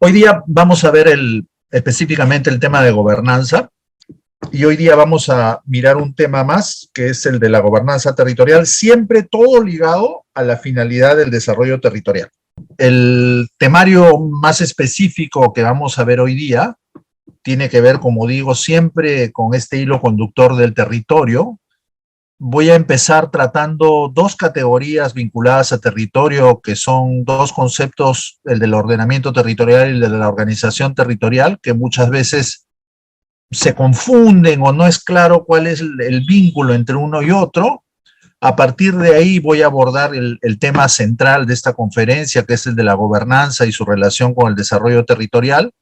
Hoy día vamos a ver específicamente el tema de gobernanza, y hoy día vamos a mirar un tema más, que es el de la gobernanza territorial, siempre todo ligado a la finalidad del desarrollo territorial. El temario más específico que vamos a ver hoy día tiene que ver, como digo, siempre con este hilo conductor del territorio. Voy a empezar tratando dos categorías vinculadas a territorio, que son dos conceptos, el del ordenamiento territorial y el de la organización territorial, que muchas veces se confunden o no es claro cuál es el vínculo entre uno y otro. A partir de ahí voy a abordar el tema central de esta conferencia, que es el de la gobernanza y su relación con el desarrollo territorial.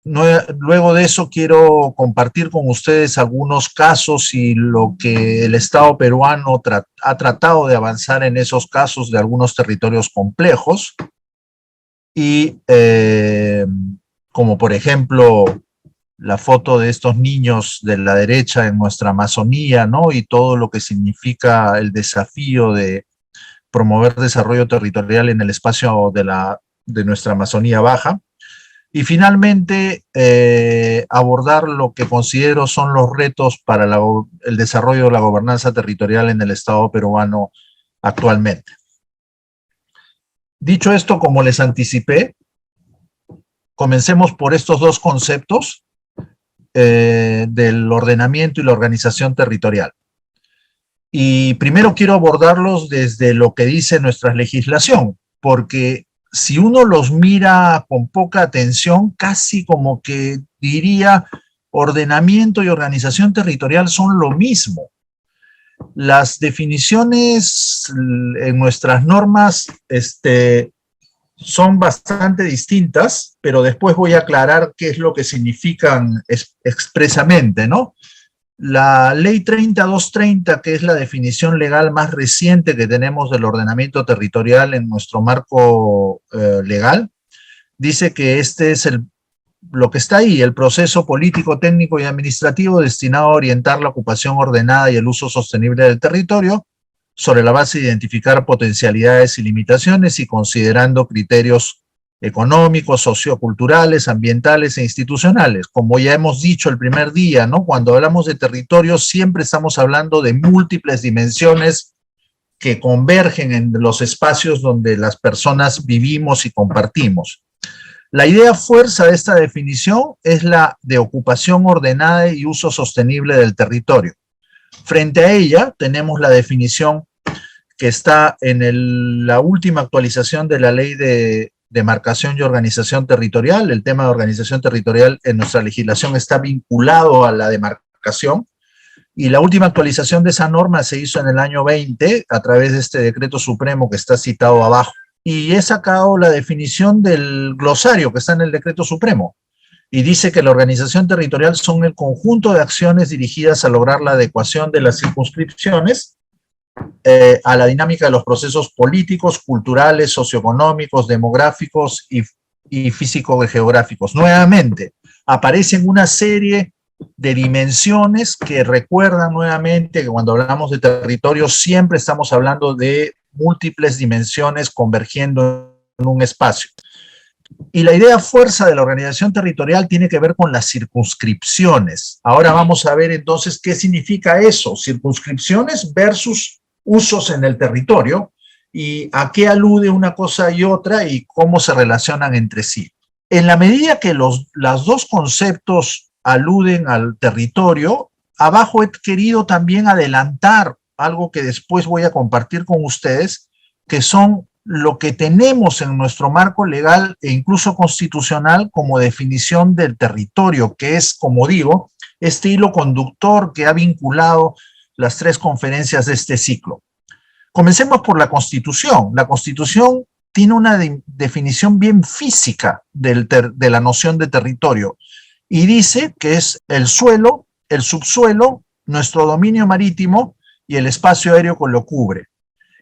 Luego de eso quiero compartir con ustedes algunos casos y lo que el Estado peruano ha tratado de avanzar en esos casos de algunos territorios complejos, y como por ejemplo la foto de estos niños de la derecha en nuestra Amazonía, ¿no? Y todo lo que significa el desafío de promover desarrollo territorial en el espacio de nuestra Amazonía Baja. Y finalmente, abordar lo que considero son los retos para el desarrollo de la gobernanza territorial en el Estado peruano actualmente. Dicho esto, como les anticipé, comencemos por estos dos conceptos del ordenamiento y la organización territorial. Y primero quiero abordarlos desde lo que dice nuestra legislación, porque si uno los mira con poca atención, casi como que diría ordenamiento y organización territorial son lo mismo. Las definiciones en nuestras normas son bastante distintas, pero después voy a aclarar qué es lo que significan expresamente, ¿no? La Ley 30230, que es la definición legal más reciente que tenemos del ordenamiento territorial en nuestro marco legal, dice que este es lo que está ahí, el proceso político, técnico y administrativo destinado a orientar la ocupación ordenada y el uso sostenible del territorio sobre la base de identificar potencialidades y limitaciones y considerando criterios económicos, socioculturales, ambientales e institucionales. Como ya hemos dicho el primer día, ¿no? Cuando hablamos de territorio siempre estamos hablando de múltiples dimensiones que convergen en los espacios donde las personas vivimos y compartimos. La idea fuerza de esta definición es la de ocupación ordenada y uso sostenible del territorio. Frente a ella tenemos la definición que está en la última actualización de la Ley de Demarcación y Organización Territorial. El tema de organización territorial en nuestra legislación está vinculado a la demarcación, y la última actualización de esa norma se hizo en el año 20 a través de este decreto supremo que está citado abajo. Y he sacado la definición del glosario que está en el decreto supremo, y dice que la organización territorial son el conjunto de acciones dirigidas a lograr la adecuación de las circunscripciones a la dinámica de los procesos políticos, culturales, socioeconómicos, demográficos y físico-geográficos. Nuevamente, aparecen una serie de dimensiones que recuerdan nuevamente que cuando hablamos de territorio siempre estamos hablando de múltiples dimensiones convergiendo en un espacio. Y la idea fuerza de la organización territorial tiene que ver con las circunscripciones. Ahora vamos a ver entonces qué significa eso, circunscripciones versus usos en el territorio, y a qué alude una cosa y otra y cómo se relacionan entre sí. En la medida que los dos conceptos aluden al territorio, abajo he querido también adelantar algo que después voy a compartir con ustedes, que son lo que tenemos en nuestro marco legal e incluso constitucional como definición del territorio, que es, como digo, este hilo conductor que ha vinculado las tres conferencias de este ciclo. Comencemos por la Constitución. La Constitución tiene una definición bien física de la noción de territorio, y dice que es el suelo, el subsuelo, nuestro dominio marítimo y el espacio aéreo que lo cubre.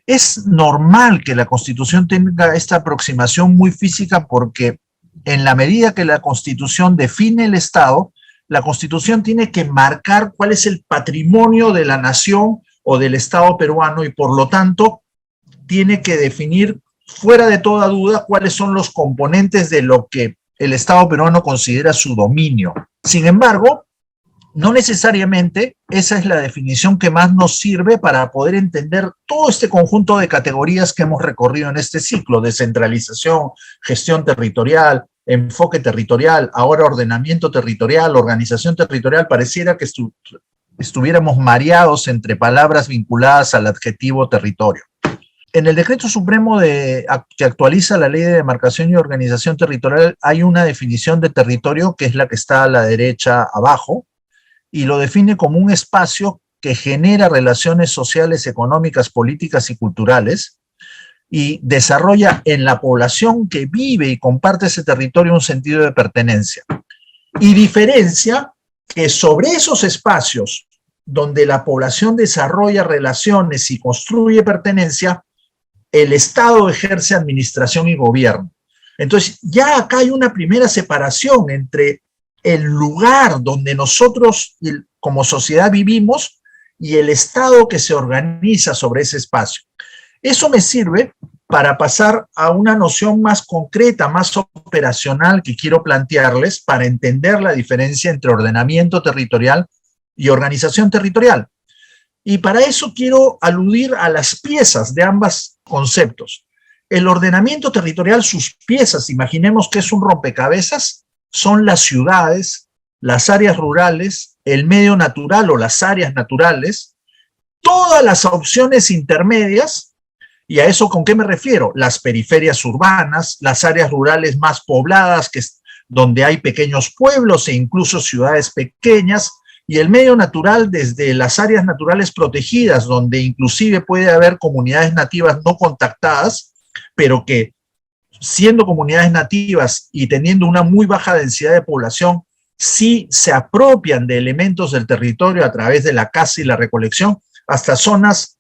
Es normal que la Constitución tenga esta aproximación muy física, porque en la medida que la Constitución define el Estado, la Constitución tiene que marcar cuál es el patrimonio de la nación o del Estado peruano, y por lo tanto tiene que definir fuera de toda duda cuáles son los componentes de lo que el Estado peruano considera su dominio. Sin embargo, no necesariamente esa es la definición que más nos sirve para poder entender todo este conjunto de categorías que hemos recorrido en este ciclo: descentralización, gestión territorial, enfoque territorial, ahora ordenamiento territorial, organización territorial. Pareciera que estuviéramos mareados entre palabras vinculadas al adjetivo territorio. En el Decreto Supremo que actualiza la Ley de Demarcación y Organización Territorial hay una definición de territorio que es la que está a la derecha abajo, y lo define como un espacio que genera relaciones sociales, económicas, políticas y culturales, y desarrolla en la población que vive y comparte ese territorio un sentido de pertenencia. Y diferencia que sobre esos espacios donde la población desarrolla relaciones y construye pertenencia, el Estado ejerce administración y gobierno. Entonces, ya acá hay una primera separación entre el lugar donde nosotros como sociedad vivimos y el Estado que se organiza sobre ese espacio. Eso me sirve para pasar a una noción más concreta, más operacional que quiero plantearles para entender la diferencia entre ordenamiento territorial y organización territorial. Y para eso quiero aludir a las piezas de ambos conceptos. El ordenamiento territorial, sus piezas, imaginemos que es un rompecabezas, son las ciudades, las áreas rurales, el medio natural o las áreas naturales, todas las opciones intermedias. ¿Y a eso con qué me refiero? Las periferias urbanas, las áreas rurales más pobladas, donde hay pequeños pueblos e incluso ciudades pequeñas, y el medio natural desde las áreas naturales protegidas, donde inclusive puede haber comunidades nativas no contactadas, pero que siendo comunidades nativas y teniendo una muy baja densidad de población, sí se apropian de elementos del territorio a través de la caza y la recolección, hasta zonas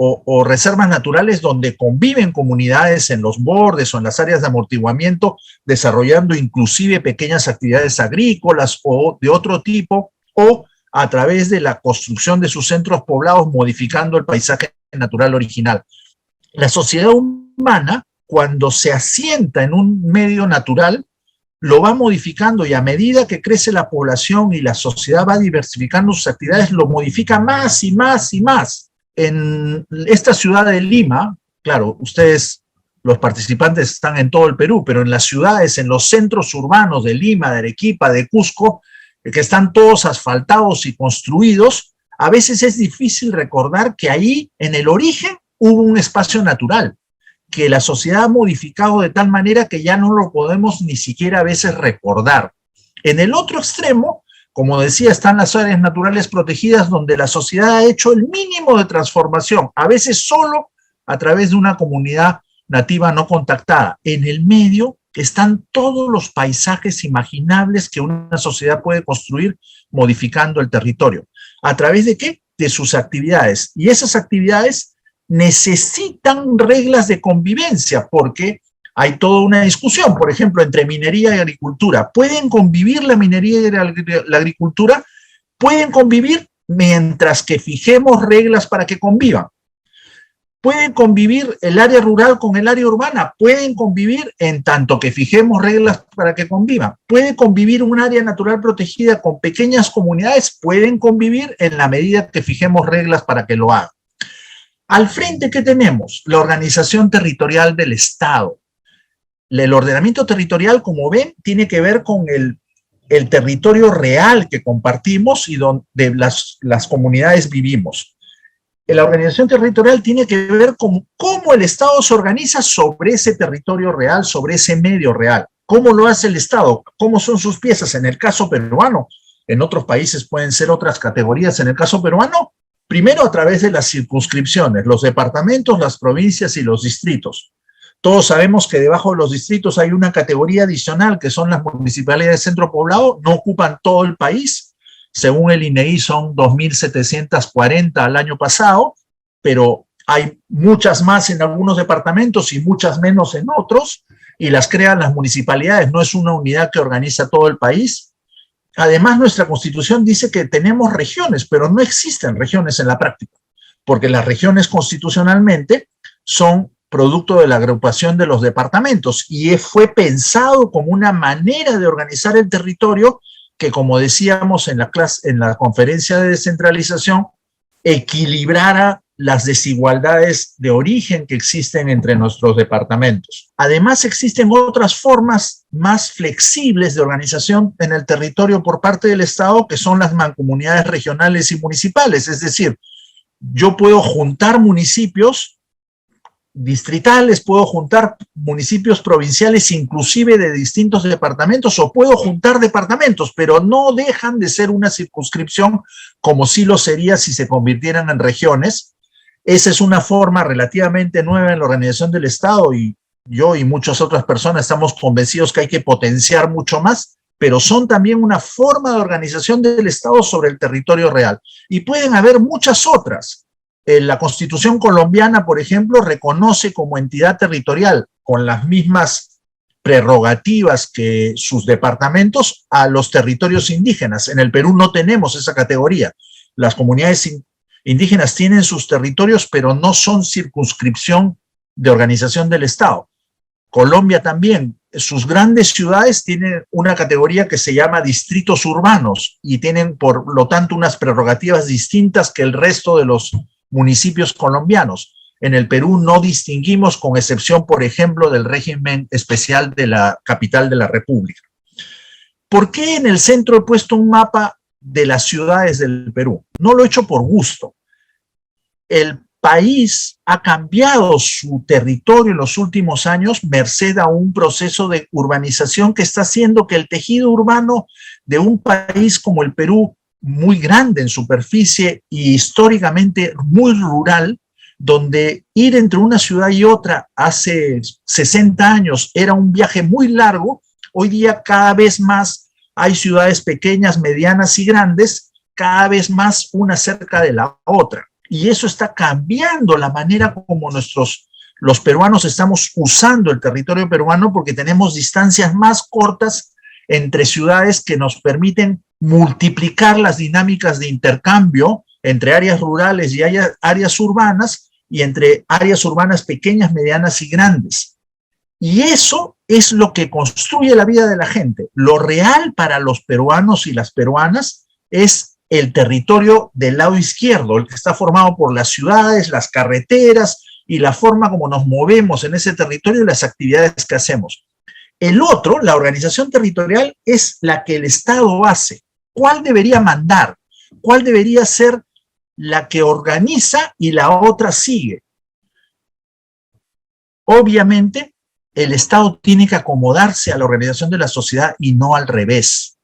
o reservas naturales donde conviven comunidades en los bordes o en las áreas de amortiguamiento, desarrollando inclusive pequeñas actividades agrícolas o de otro tipo, o a través de la construcción de sus centros poblados, modificando el paisaje natural original. La sociedad humana, cuando se asienta en un medio natural, lo va modificando, y a medida que crece la población y la sociedad va diversificando sus actividades, lo modifica más y más y más. En esta ciudad de Lima, claro, ustedes, los participantes, están en todo el Perú, pero en las ciudades, en los centros urbanos de Lima, de Arequipa, de Cusco, que están todos asfaltados y construidos, a veces es difícil recordar que ahí, en el origen, hubo un espacio natural, que la sociedad ha modificado de tal manera que ya no lo podemos ni siquiera a veces recordar. En el otro extremo, como decía, están las áreas naturales protegidas, donde la sociedad ha hecho el mínimo de transformación, a veces solo a través de una comunidad nativa no contactada. En el medio están todos los paisajes imaginables que una sociedad puede construir modificando el territorio. ¿A través de qué? De sus actividades. Y esas actividades necesitan reglas de convivencia, porque hay toda una discusión, por ejemplo, entre minería y agricultura. ¿Pueden convivir la minería y la agricultura? Pueden convivir mientras que fijemos reglas para que convivan. ¿Pueden convivir el área rural con el área urbana? Pueden convivir en tanto que fijemos reglas para que convivan. ¿Puede convivir un área natural protegida con pequeñas comunidades? Pueden convivir en la medida que fijemos reglas para que lo hagan. Al frente, ¿qué tenemos? La organización territorial del Estado. El ordenamiento territorial, como ven, tiene que ver con el territorio real que compartimos y donde las comunidades vivimos. La organización territorial tiene que ver con cómo el Estado se organiza sobre ese territorio real, sobre ese medio real. ¿Cómo lo hace el Estado? ¿Cómo son sus piezas? En el caso peruano, en otros países pueden ser otras categorías. En el caso peruano, primero a través de las circunscripciones, los departamentos, las provincias y los distritos. Todos sabemos que debajo de los distritos hay una categoría adicional, que son las municipalidades de centro poblado, no ocupan todo el país. Según el INEGI son 2.740 al año pasado, pero hay muchas más en algunos departamentos y muchas menos en otros, y las crean las municipalidades, no es una unidad que organiza todo el país. Además, nuestra Constitución dice que tenemos regiones, pero no existen regiones en la práctica, porque las regiones constitucionalmente son producto de la agrupación de los departamentos, y fue pensado como una manera de organizar el territorio que, como decíamos en la conferencia de descentralización, equilibrara las desigualdades de origen que existen entre nuestros departamentos. Además, existen otras formas más flexibles de organización en el territorio por parte del Estado, que son las mancomunidades regionales y municipales. Es decir, yo puedo juntar municipios distritales, puedo juntar municipios provinciales, inclusive de distintos departamentos, o puedo juntar departamentos, pero no dejan de ser una circunscripción como sí lo sería si se convirtieran en regiones. Esa es una forma relativamente nueva en la organización del Estado, y yo y muchas otras personas estamos convencidos que hay que potenciar mucho más, pero son también una forma de organización del Estado sobre el territorio real. Y pueden haber muchas otras. La Constitución colombiana, por ejemplo, reconoce como entidad territorial, con las mismas prerrogativas que sus departamentos, a los territorios indígenas. En el Perú no tenemos esa categoría. Las comunidades indígenas tienen sus territorios, pero no son circunscripción de organización del Estado. Colombia también, sus grandes ciudades tienen una categoría que se llama distritos urbanos y tienen, por lo tanto, unas prerrogativas distintas que el resto de los municipios colombianos. En el Perú no distinguimos, con excepción, por ejemplo, del régimen especial de la capital de la República. ¿Por qué en el centro he puesto un mapa de las ciudades del Perú? No lo he hecho por gusto. El país ha cambiado su territorio en los últimos años merced a un proceso de urbanización que está haciendo que el tejido urbano de un país como el Perú, muy grande en superficie y históricamente muy rural, donde ir entre una ciudad y otra hace 60 años era un viaje muy largo, hoy día cada vez más hay ciudades pequeñas, medianas y grandes, cada vez más una cerca de la otra. Y eso está cambiando la manera como los peruanos estamos usando el territorio peruano, porque tenemos distancias más cortas entre ciudades que nos permiten multiplicar las dinámicas de intercambio entre áreas rurales y áreas urbanas, y entre áreas urbanas pequeñas, medianas y grandes. Y eso es lo que construye la vida de la gente. Lo real para los peruanos y las peruanas es el territorio del lado izquierdo, el que está formado por las ciudades, las carreteras y la forma como nos movemos en ese territorio y las actividades que hacemos. El otro, la organización territorial, es la que el Estado hace. ¿Cuál debería mandar? ¿Cuál debería ser la que organiza y la otra sigue? Obviamente, el Estado tiene que acomodarse a la organización de la sociedad y no al revés.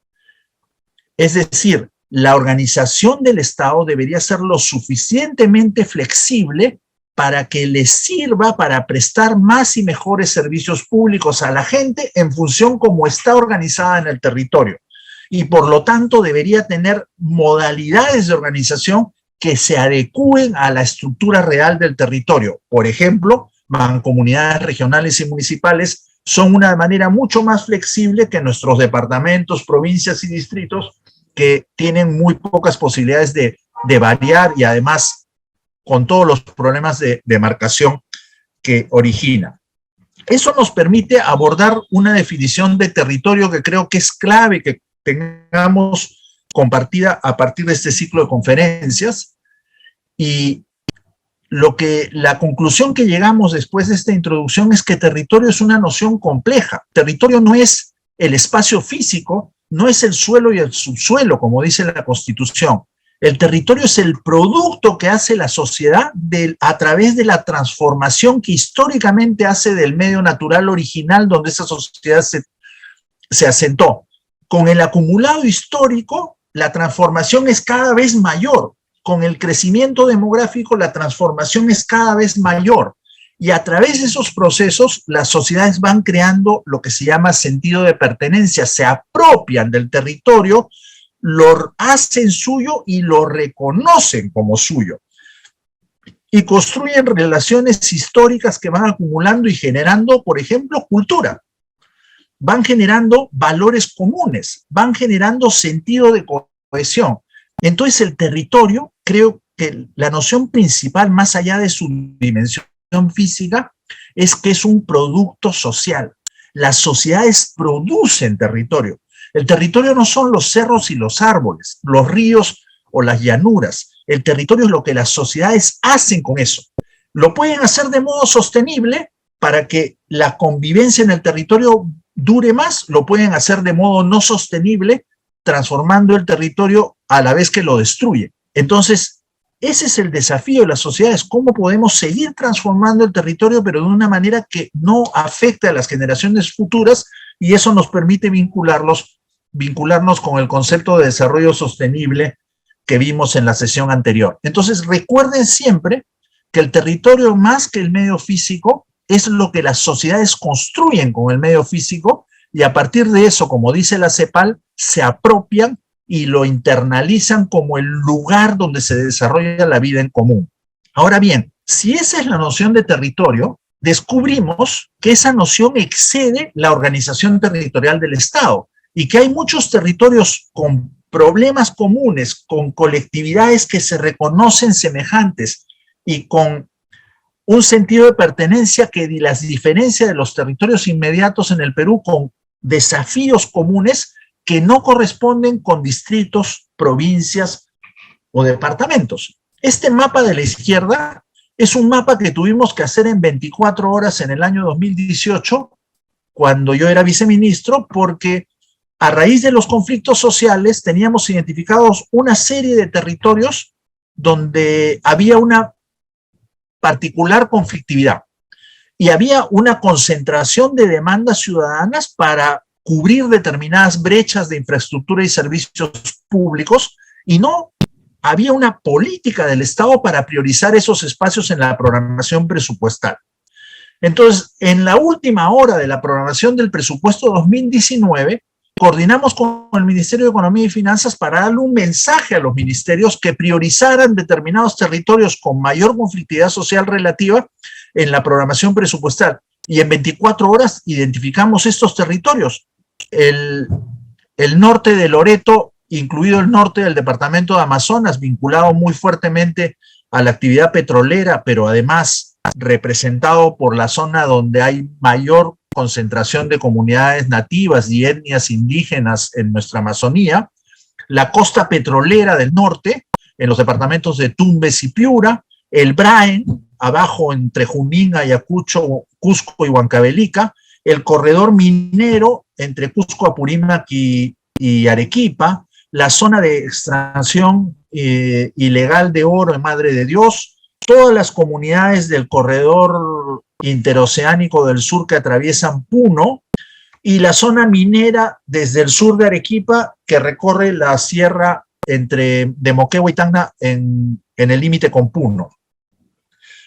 Es decir, la organización del Estado debería ser lo suficientemente flexible para que le sirva para prestar más y mejores servicios públicos a la gente en función como está organizada en el territorio. Y por lo tanto debería tener modalidades de organización que se adecúen a la estructura real del territorio. Por ejemplo, mancomunidades regionales y municipales son una manera mucho más flexible que nuestros departamentos, provincias y distritos, que tienen muy pocas posibilidades de variar, y además con todos los problemas de demarcación que origina. Eso nos permite abordar una definición de territorio que creo que es clave que tengamos compartida a partir de este ciclo de conferencias. Y la conclusión que llegamos después de esta introducción es que territorio es una noción compleja. Territorio no es el espacio físico, no es el suelo y el subsuelo, como dice la Constitución. El territorio es el producto que hace la sociedad a través de la transformación que históricamente hace del medio natural original donde esa sociedad se asentó. Con el acumulado histórico, la transformación es cada vez mayor. Con el crecimiento demográfico, la transformación es cada vez mayor. Y a través de esos procesos, las sociedades van creando lo que se llama sentido de pertenencia, se apropian del territorio, lo hacen suyo y lo reconocen como suyo. Y construyen relaciones históricas que van acumulando y generando, por ejemplo, cultura. Van generando valores comunes, van generando sentido de cohesión. Entonces el territorio, creo que la noción principal, más allá de su dimensión física, es que es un producto social. Las sociedades producen territorio. El territorio no son los cerros y los árboles, los ríos o las llanuras. El territorio es lo que las sociedades hacen con eso. Lo pueden hacer de modo sostenible para que la convivencia en el territorio dure más, lo pueden hacer de modo no sostenible, transformando el territorio a la vez que lo destruye. Entonces, ese es el desafío de las sociedades, cómo podemos seguir transformando el territorio, pero de una manera que no afecte a las generaciones futuras, y eso nos permite vincularnos con el concepto de desarrollo sostenible que vimos en la sesión anterior. Entonces, recuerden siempre que el territorio, más que el medio físico, es lo que las sociedades construyen con el medio físico, y a partir de eso, como dice la CEPAL, se apropian y lo internalizan como el lugar donde se desarrolla la vida en común. Ahora bien, si esa es la noción de territorio, descubrimos que esa noción excede la organización territorial del Estado y que hay muchos territorios con problemas comunes, con colectividades que se reconocen semejantes y con un sentido de pertenencia que las diferencia de los territorios inmediatos en el Perú con desafíos comunes que no corresponden con distritos, provincias o departamentos. Este mapa de la izquierda es un mapa que tuvimos que hacer en 24 horas en el año 2018, cuando yo era viceministro, porque a raíz de los conflictos sociales teníamos identificados una serie de territorios donde había una particular conflictividad y había una concentración de demandas ciudadanas para cubrir determinadas brechas de infraestructura y servicios públicos, y no había una política del Estado para priorizar esos espacios en la programación presupuestal. Entonces, en la última hora de la programación del presupuesto 2019, coordinamos con el Ministerio de Economía y Finanzas para darle un mensaje a los ministerios que priorizaran determinados territorios con mayor conflictividad social relativa en la programación presupuestal. Y en 24 horas identificamos estos territorios. El norte de Loreto, incluido el norte del departamento de Amazonas, vinculado muy fuertemente a la actividad petrolera, pero además representado por la zona donde hay mayor concentración de comunidades nativas y etnias indígenas en nuestra Amazonía, la costa petrolera del norte, en los departamentos de Tumbes y Piura, el Braen, abajo entre Junín, Ayacucho, Cusco y Huancavelica, el corredor minero entre Cusco, Apurímac y Arequipa, la zona de extracción ilegal de oro en Madre de Dios, todas las comunidades del corredor interoceánico del sur que atraviesan Puno, y la zona minera desde el sur de Arequipa que recorre la sierra de Moquegua y Tacna en el límite con Puno.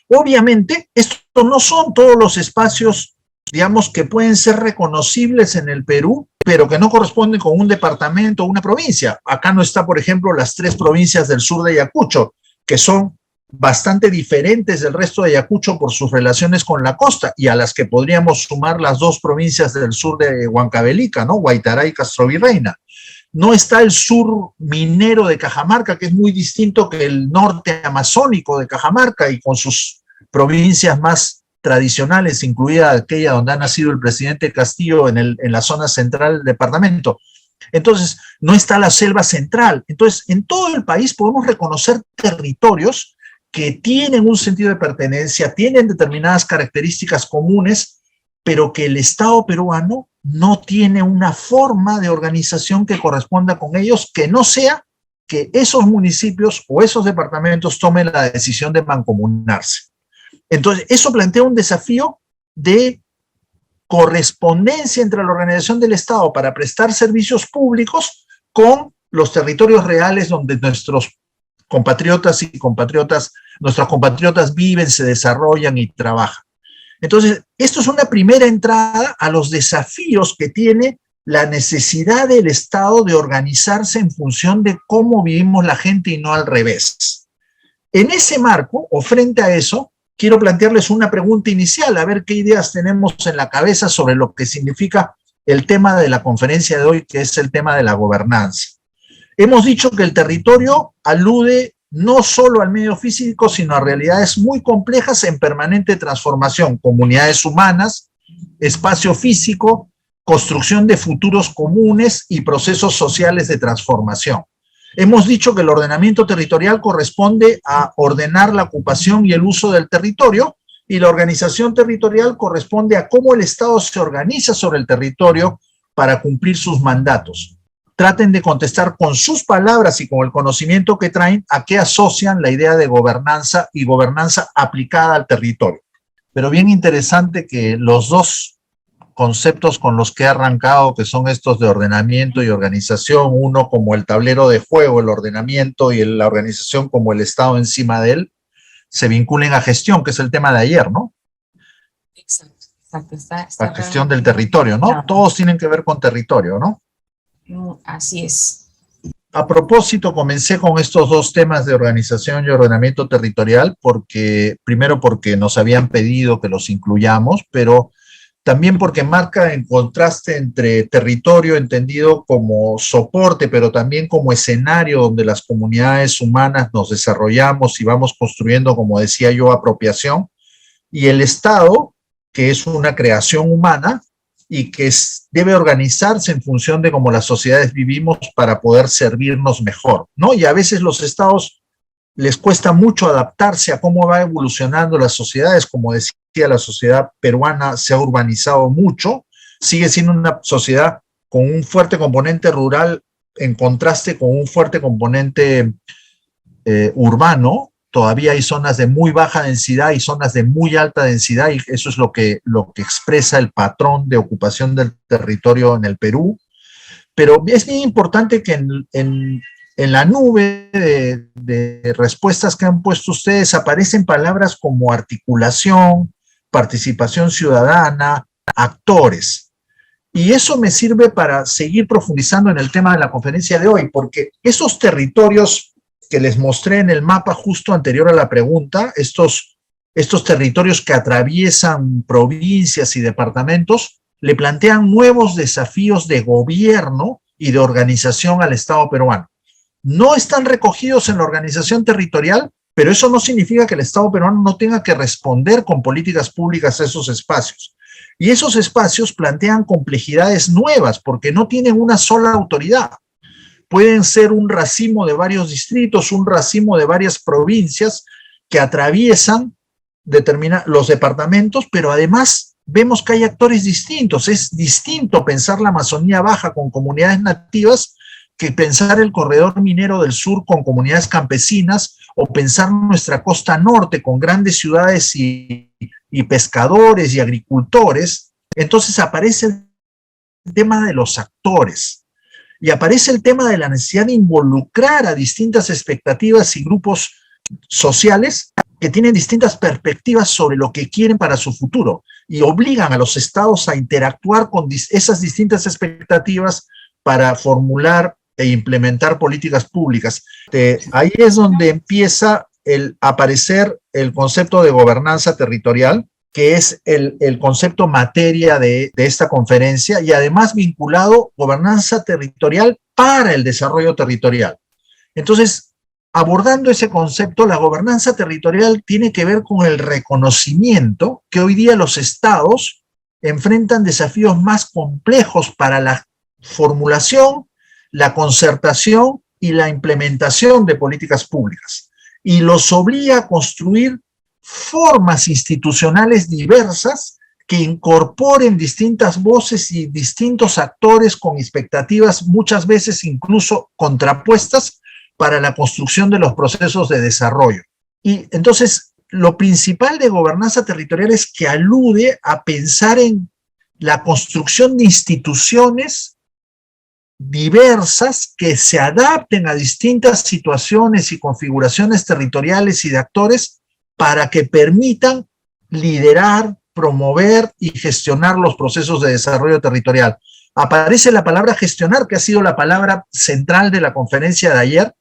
Obviamente, estos no son todos los espacios, digamos, que pueden ser reconocibles en el Perú, pero que no corresponden con un departamento o una provincia. Acá no está, por ejemplo, las 3 provincias del sur de Ayacucho, que son bastante diferentes del resto de Ayacucho por sus relaciones con la costa, y a las que podríamos sumar las 2 provincias del sur de Huancavelica, ¿no? Guaitará y Castrovirreina. No está el sur minero de Cajamarca, que es muy distinto que el norte amazónico de Cajamarca y con sus provincias más tradicionales, incluida aquella donde ha nacido el presidente Castillo en la zona central del departamento. Entonces, no está la selva central. Entonces, en todo el país podemos reconocer territorios que tienen un sentido de pertenencia, tienen determinadas características comunes, pero que el Estado peruano no tiene una forma de organización que corresponda con ellos, que no sea que esos municipios o esos departamentos tomen la decisión de mancomunarse. Entonces, eso plantea un desafío de correspondencia entre la organización del Estado para prestar servicios públicos con los territorios reales donde nuestros compatriotas viven, se desarrollan y trabajan. Entonces, esto es una primera entrada a los desafíos que tiene la necesidad del Estado de organizarse en función de cómo vivimos la gente y no al revés. En ese marco, o frente a eso, quiero plantearles una pregunta inicial, a ver qué ideas tenemos en la cabeza sobre lo que significa el tema de la conferencia de hoy, que es el tema de la gobernanza. Hemos dicho que el territorio alude no solo al medio físico, sino a realidades muy complejas en permanente transformación, comunidades humanas, espacio físico, construcción de futuros comunes y procesos sociales de transformación. Hemos dicho que el ordenamiento territorial corresponde a ordenar la ocupación y el uso del territorio, y la organización territorial corresponde a cómo el Estado se organiza sobre el territorio para cumplir sus mandatos. Traten de contestar con sus palabras y con el conocimiento que traen a qué asocian la idea de gobernanza y gobernanza aplicada al territorio. Pero bien interesante que los dos conceptos con los que he arrancado, que son estos de ordenamiento y organización, uno como el tablero de juego, el ordenamiento, y la organización como el Estado encima de él, se vinculen a gestión, que es el tema de ayer, ¿no? Exacto, exacto. La gestión del territorio, ¿no? Claro. Todos tienen que ver con territorio, ¿no? Así es. A propósito, comencé con estos dos temas de organización y ordenamiento territorial, primero porque nos habían pedido que los incluyamos, pero también porque marca el contraste entre territorio entendido como soporte, pero también como escenario donde las comunidades humanas nos desarrollamos y vamos construyendo, como decía yo, apropiación, y el Estado, que es una creación humana y que debe organizarse en función de cómo las sociedades vivimos para poder servirnos mejor, ¿no? Y a veces los estados les cuesta mucho adaptarse a cómo va evolucionando las sociedades. Como decía, la sociedad peruana se ha urbanizado mucho, sigue siendo una sociedad con un fuerte componente rural en contraste con un fuerte componente urbano. Todavía hay zonas de muy baja densidad y zonas de muy alta densidad, y eso es lo que expresa el patrón de ocupación del territorio en el Perú. Pero es bien importante que en la nube de respuestas que han puesto ustedes aparecen palabras como articulación, participación ciudadana, actores. Y eso me sirve para seguir profundizando en el tema de la conferencia de hoy, porque esos territorios que les mostré en el mapa justo anterior a la pregunta, estos territorios que atraviesan provincias y departamentos, le plantean nuevos desafíos de gobierno y de organización al Estado peruano. No están recogidos en la organización territorial, pero eso no significa que el Estado peruano no tenga que responder con políticas públicas a esos espacios. Y esos espacios plantean complejidades nuevas porque no tienen una sola autoridad. Pueden ser un racimo de varios distritos, un racimo de varias provincias que atraviesan los departamentos, pero además vemos que hay actores distintos. Es distinto pensar la Amazonía Baja con comunidades nativas que pensar el corredor minero del sur con comunidades campesinas, o pensar nuestra costa norte con grandes ciudades y pescadores y agricultores. Entonces aparece el tema de los actores. Y aparece el tema de la necesidad de involucrar a distintas expectativas y grupos sociales que tienen distintas perspectivas sobre lo que quieren para su futuro y obligan a los estados a interactuar con esas distintas expectativas para formular e implementar políticas públicas. Ahí es donde empieza a aparecer el concepto de gobernanza territorial, que es el concepto materia de esta conferencia, y además vinculado gobernanza territorial para el desarrollo territorial. Entonces, abordando ese concepto, la gobernanza territorial tiene que ver con el reconocimiento que hoy día los estados enfrentan desafíos más complejos para la formulación, la concertación y la implementación de políticas públicas, y los obliga a construir formas institucionales diversas que incorporen distintas voces y distintos actores con expectativas muchas veces incluso contrapuestas para la construcción de los procesos de desarrollo. Y entonces lo principal de gobernanza territorial es que alude a pensar en la construcción de instituciones diversas que se adapten a distintas situaciones y configuraciones territoriales y de actores para que permitan liderar, promover y gestionar los procesos de desarrollo territorial. Aparece la palabra gestionar, que ha sido la palabra central de la conferencia de ayer,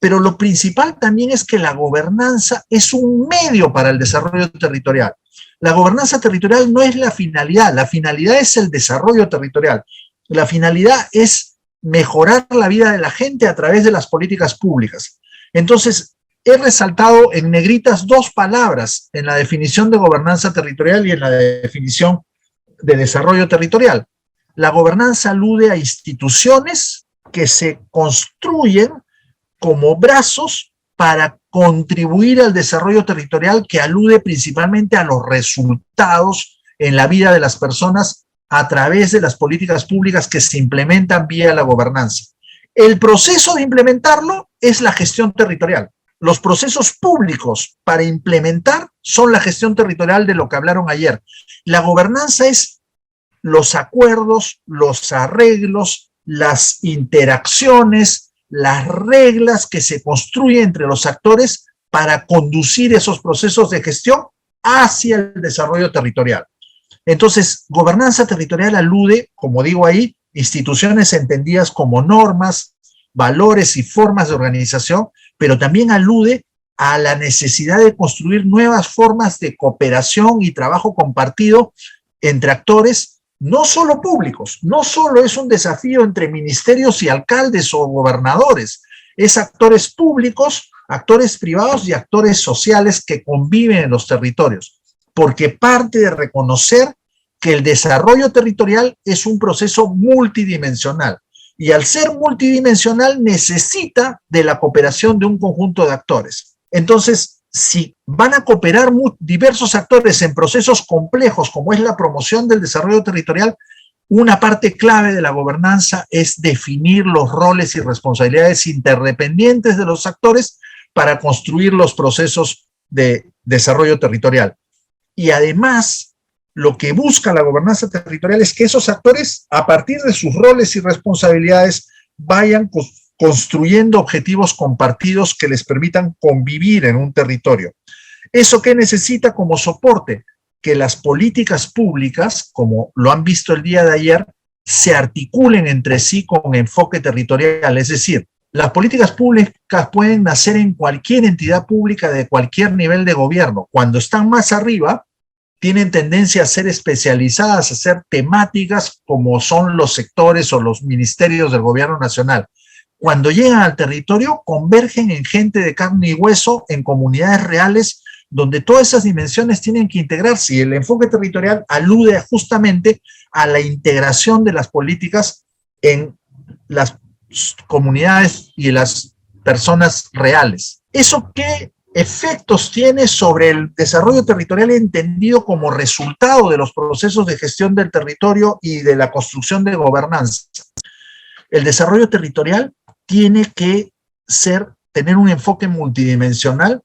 pero lo principal también es que la gobernanza es un medio para el desarrollo territorial. La gobernanza territorial no es la finalidad es el desarrollo territorial. La finalidad es mejorar la vida de la gente a través de las políticas públicas. Entonces, he resaltado en negritas dos palabras en la definición de gobernanza territorial y en la definición de desarrollo territorial. La gobernanza alude a instituciones que se construyen como brazos para contribuir al desarrollo territorial, que alude principalmente a los resultados en la vida de las personas a través de las políticas públicas que se implementan vía la gobernanza. El proceso de implementarlo es la gestión territorial. Los procesos públicos para implementar son la gestión territorial, de lo que hablaron ayer. La gobernanza es los acuerdos, los arreglos, las interacciones, las reglas que se construyen entre los actores para conducir esos procesos de gestión hacia el desarrollo territorial. Entonces, gobernanza territorial alude, como digo ahí, instituciones entendidas como normas, valores y formas de organización, pero también alude a la necesidad de construir nuevas formas de cooperación y trabajo compartido entre actores, no solo públicos, no solo es un desafío entre ministerios y alcaldes o gobernadores, es actores públicos, actores privados y actores sociales que conviven en los territorios, porque parte de reconocer que el desarrollo territorial es un proceso multidimensional, y al ser multidimensional necesita de la cooperación de un conjunto de actores. Entonces, si van a cooperar diversos actores en procesos complejos como es la promoción del desarrollo territorial, una parte clave de la gobernanza es definir los roles y responsabilidades interdependientes de los actores para construir los procesos de desarrollo territorial. Y además, lo que busca la gobernanza territorial es que esos actores, a partir de sus roles y responsabilidades, vayan construyendo objetivos compartidos que les permitan convivir en un territorio. ¿Eso qué necesita como soporte? Que las políticas públicas, como lo han visto el día de ayer, se articulen entre sí con enfoque territorial. Es decir, las políticas públicas pueden nacer en cualquier entidad pública de cualquier nivel de gobierno. Cuando están más arriba, tienen tendencia a ser especializadas, a ser temáticas, como son los sectores o los ministerios del gobierno nacional. Cuando llegan al territorio, convergen en gente de carne y hueso, en comunidades reales, donde todas esas dimensiones tienen que integrarse, y el enfoque territorial alude justamente a la integración de las políticas en las comunidades y las personas reales. ¿Eso qué efectos tiene sobre el desarrollo territorial entendido como resultado de los procesos de gestión del territorio y de la construcción de gobernanza? El desarrollo territorial tiene que tener un enfoque multidimensional,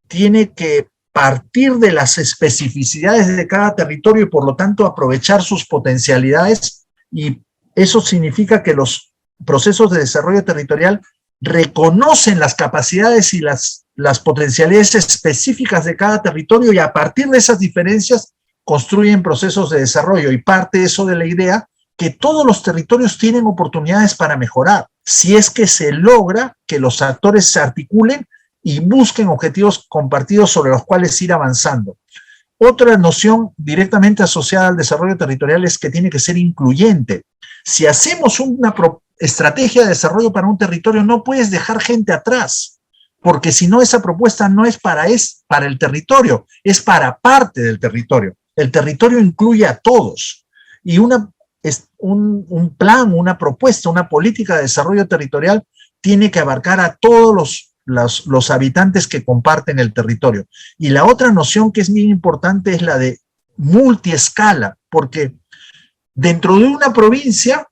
tiene que partir de las especificidades de cada territorio y por lo tanto aprovechar sus potencialidades, y eso significa que los procesos de desarrollo territorial reconocen las capacidades y las potencialidades específicas de cada territorio, y a partir de esas diferencias construyen procesos de desarrollo, y parte eso de la idea que todos los territorios tienen oportunidades para mejorar, si es que se logra que los actores se articulen y busquen objetivos compartidos sobre los cuales ir avanzando. Otra noción directamente asociada al desarrollo territorial es que tiene que ser incluyente. Si hacemos una estrategia de desarrollo para un territorio, no puedes dejar gente atrás, porque si no, esa propuesta no es para el territorio, es para parte del territorio. El territorio incluye a todos, y un plan, una propuesta, una política de desarrollo territorial tiene que abarcar a todos los habitantes que comparten el territorio. Y la otra noción que es bien importante es la de multiescala, porque dentro de una provincia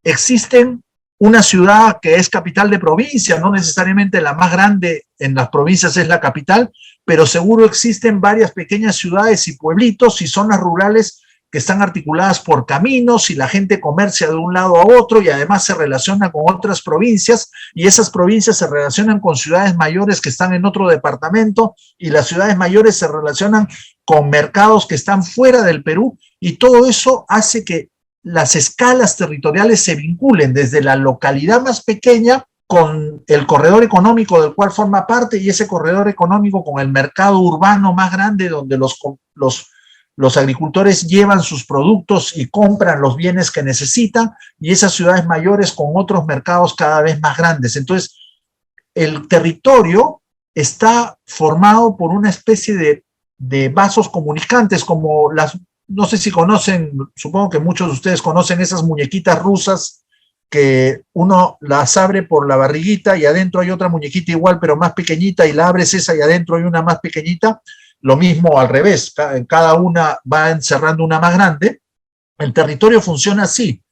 existen una ciudad que es capital de provincia, no necesariamente la más grande en las provincias es la capital, pero seguro existen varias pequeñas ciudades y pueblitos y zonas rurales que están articuladas por caminos, y la gente comercia de un lado a otro y además se relaciona con otras provincias, y esas provincias se relacionan con ciudades mayores que están en otro departamento, y las ciudades mayores se relacionan con mercados que están fuera del Perú, y todo eso hace que las escalas territoriales se vinculen desde la localidad más pequeña con el corredor económico del cual forma parte, y ese corredor económico con el mercado urbano más grande donde los agricultores llevan sus productos y compran los bienes que necesitan, y esas ciudades mayores con otros mercados cada vez más grandes. Entonces, el territorio está formado por una especie de vasos comunicantes, como no sé si conocen, supongo que muchos de ustedes conocen esas muñequitas rusas que uno las abre por la barriguita y adentro hay otra muñequita igual, pero más pequeñita, y la abres esa y adentro hay una más pequeñita. Lo mismo al revés, cada una va encerrando una más grande. El territorio funciona así.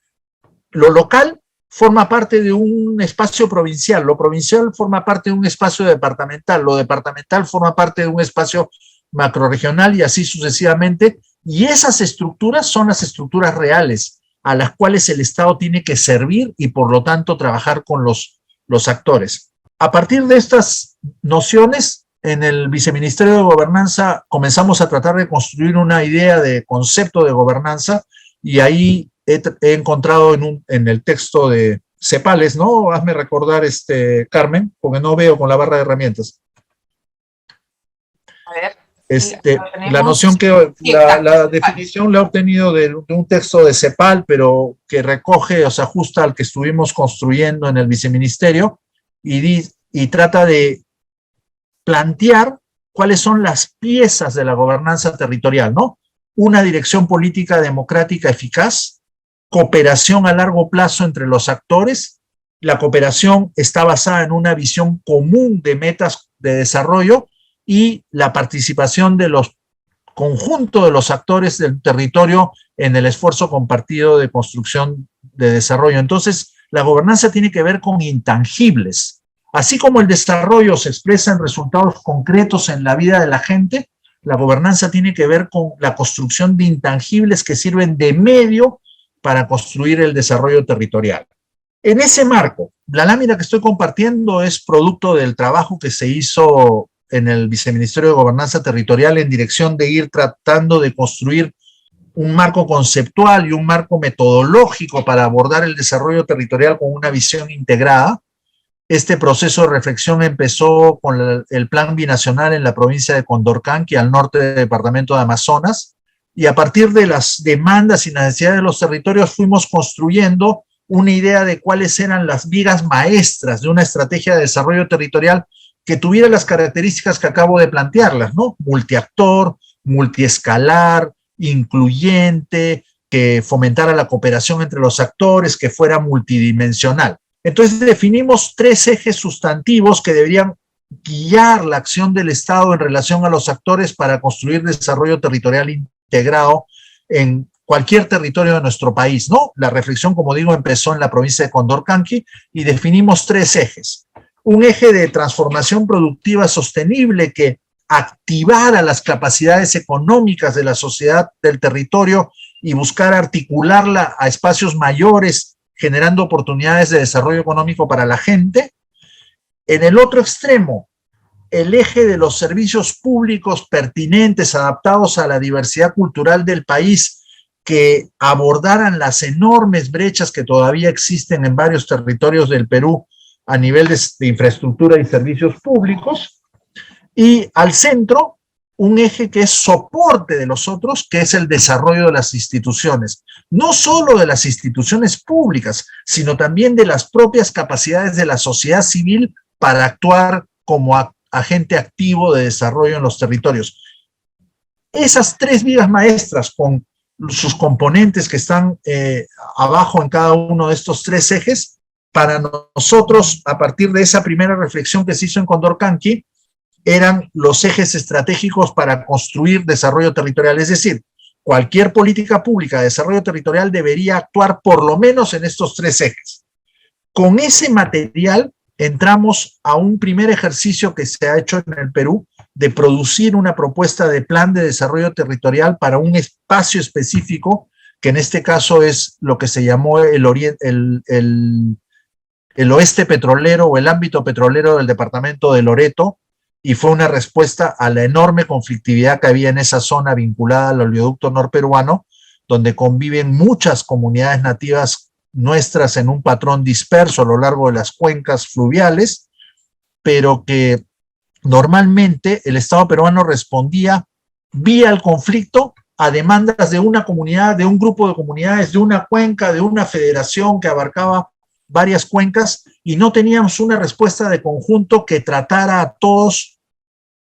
Lo local forma parte de un espacio provincial, lo provincial forma parte de un espacio departamental, lo departamental forma parte de un espacio macrorregional y así sucesivamente. Y esas estructuras son las estructuras reales a las cuales el Estado tiene que servir y por lo tanto trabajar con los actores. A partir de estas nociones, en el Viceministerio de Gobernanza comenzamos a tratar de construir una idea de concepto de gobernanza y ahí he encontrado en el texto de Cepales, ¿no? Hazme recordar, Carmen, porque no veo con la barra de herramientas. A ver. La noción que la definición la he obtenido de un texto de CEPAL, pero que recoge, o sea, ajusta al que estuvimos construyendo en el viceministerio y trata de plantear cuáles son las piezas de la gobernanza territorial, ¿no? Una dirección política democrática eficaz, cooperación a largo plazo entre los actores. La cooperación está basada en una visión común de metas de desarrollo y la participación de los conjunto de los actores del territorio en el esfuerzo compartido de construcción de desarrollo. Entonces, la gobernanza tiene que ver con intangibles. Así como el desarrollo se expresa en resultados concretos en la vida de la gente, la gobernanza tiene que ver con la construcción de intangibles que sirven de medio para construir el desarrollo territorial. En ese marco, la lámina que estoy compartiendo es producto del trabajo que se hizo en el Viceministerio de Gobernanza Territorial en dirección de ir tratando de construir un marco conceptual y un marco metodológico para abordar el desarrollo territorial con una visión integrada. Este proceso de reflexión empezó con el Plan Binacional en la provincia de Condorcanqui, al norte del departamento de Amazonas, y a partir de las demandas y necesidades de los territorios fuimos construyendo una idea de cuáles eran las vigas maestras de una estrategia de desarrollo territorial que tuviera las características que acabo de plantearlas, ¿no? Multiactor, multiescalar, incluyente, que fomentara la cooperación entre los actores, que fuera multidimensional. Entonces definimos 3 ejes sustantivos que deberían guiar la acción del Estado en relación a los actores para construir desarrollo territorial integrado en cualquier territorio de nuestro país, ¿no? La reflexión, como digo, empezó en la provincia de Condorcanqui y definimos 3 ejes. Un eje de transformación productiva sostenible que activara las capacidades económicas de la sociedad del territorio y buscar articularla a espacios mayores, generando oportunidades de desarrollo económico para la gente. En el otro extremo, el eje de los servicios públicos pertinentes, adaptados a la diversidad cultural del país, que abordaran las enormes brechas que todavía existen en varios territorios del Perú a nivel de infraestructura y servicios públicos, y al centro, un eje que es soporte de los otros, que es el desarrollo de las instituciones, no solo de las instituciones públicas, sino también de las propias capacidades de la sociedad civil para actuar como agente activo de desarrollo en los territorios. Esas 3 vigas maestras con sus componentes que están abajo en cada uno de estos 3 ejes, para nosotros, a partir de esa primera reflexión que se hizo en Condorcanqui, eran los ejes estratégicos para construir desarrollo territorial. Es decir, cualquier política pública de desarrollo territorial debería actuar por lo menos en estos 3 ejes. Con ese material entramos a un primer ejercicio que se ha hecho en el Perú de producir una propuesta de plan de desarrollo territorial para un espacio específico, que en este caso es lo que se llamó el oeste petrolero o el ámbito petrolero del departamento de Loreto, y fue una respuesta a la enorme conflictividad que había en esa zona vinculada al oleoducto norperuano, donde conviven muchas comunidades nativas nuestras en un patrón disperso a lo largo de las cuencas fluviales, pero que normalmente el Estado peruano respondía vía el conflicto a demandas de una comunidad, de un grupo de comunidades, de una cuenca, de una federación que abarcaba varias cuencas y no teníamos una respuesta de conjunto que tratara a todos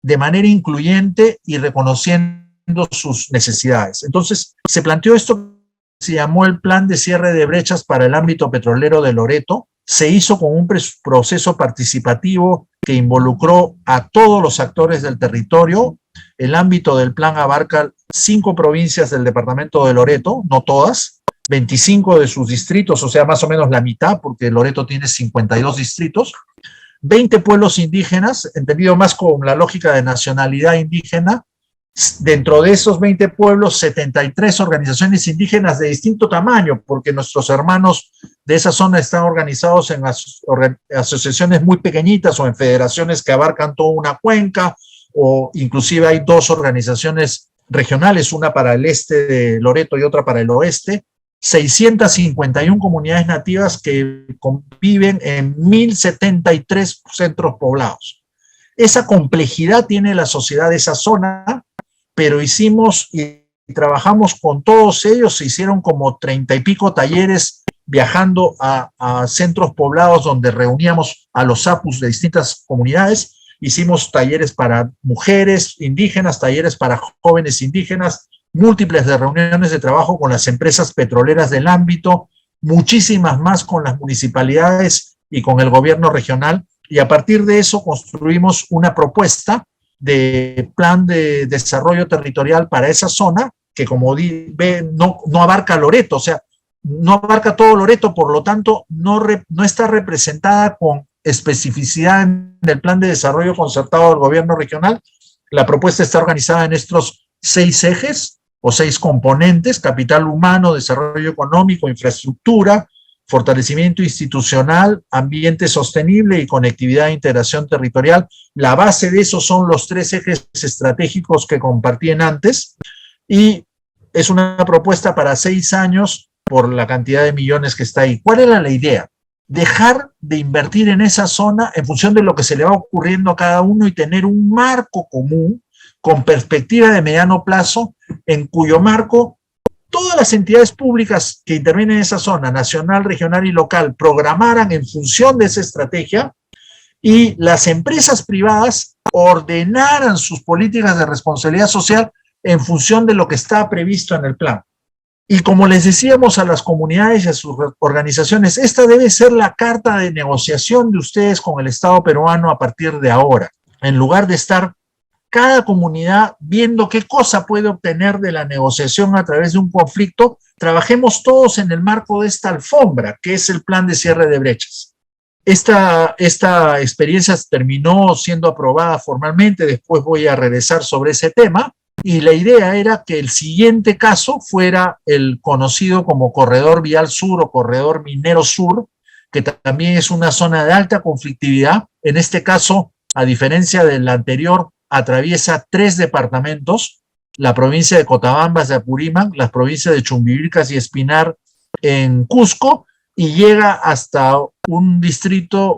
de manera incluyente y reconociendo sus necesidades. Entonces, se planteó esto que se llamó el Plan de Cierre de Brechas para el ámbito petrolero de Loreto. Se hizo con un proceso participativo que involucró a todos los actores del territorio. El ámbito del plan abarca 5 provincias del departamento de Loreto, no todas, 25 de sus distritos, o sea, más o menos la mitad, porque Loreto tiene 52 distritos, 20 pueblos indígenas, entendido más con la lógica de nacionalidad indígena. Dentro de esos 20 pueblos, 73 organizaciones indígenas de distinto tamaño, porque nuestros hermanos de esa zona están organizados en asociaciones muy pequeñitas o en federaciones que abarcan toda una cuenca, o inclusive hay 2 organizaciones regionales, una para el este de Loreto y otra para el oeste, 651 comunidades nativas que conviven en 1.073 centros poblados. Esa complejidad tiene la sociedad de esa zona, pero hicimos y trabajamos con todos ellos, se hicieron como 30 y pico talleres viajando a centros poblados donde reuníamos a los apus de distintas comunidades. Hicimos talleres para mujeres indígenas, talleres para jóvenes indígenas, múltiples de reuniones de trabajo con las empresas petroleras del ámbito, muchísimas más con las municipalidades y con el gobierno regional, y a partir de eso construimos una propuesta de plan de desarrollo territorial para esa zona, que como ve, no abarca Loreto, o sea, no abarca todo Loreto, por lo tanto, no está representada con especificidad en el plan de desarrollo concertado del gobierno regional. La propuesta está organizada en estos 6 ejes o 6 componentes: capital humano, desarrollo económico, infraestructura, fortalecimiento institucional, ambiente sostenible y conectividad e integración territorial. La base de eso son los 3 ejes estratégicos que compartían antes, y es una propuesta para 6 años por la cantidad de millones que está ahí. ¿Cuál era la idea? Dejar de invertir en esa zona en función de lo que se le va ocurriendo a cada uno y tener un marco común con perspectiva de mediano plazo, en cuyo marco todas las entidades públicas que intervienen en esa zona, nacional, regional y local, programaran en función de esa estrategia, y las empresas privadas ordenaran sus políticas de responsabilidad social en función de lo que está previsto en el plan. Y como les decíamos a las comunidades y a sus organizaciones, esta debe ser la carta de negociación de ustedes con el Estado peruano a partir de ahora. En lugar de estar cada comunidad viendo qué cosa puede obtener de la negociación a través de un conflicto, trabajemos todos en el marco de esta alfombra, que es el plan de cierre de brechas. Esta experiencia terminó siendo aprobada formalmente, después voy a regresar sobre ese tema, y la idea era que el siguiente caso fuera el conocido como Corredor Vial Sur o Corredor Minero Sur, que también es una zona de alta conflictividad. En este caso, a diferencia del anterior, atraviesa 3 departamentos: la provincia de Cotabambas de Apurímac, las provincias de Chumbivilcas y Espinar en Cusco, y llega hasta un distrito,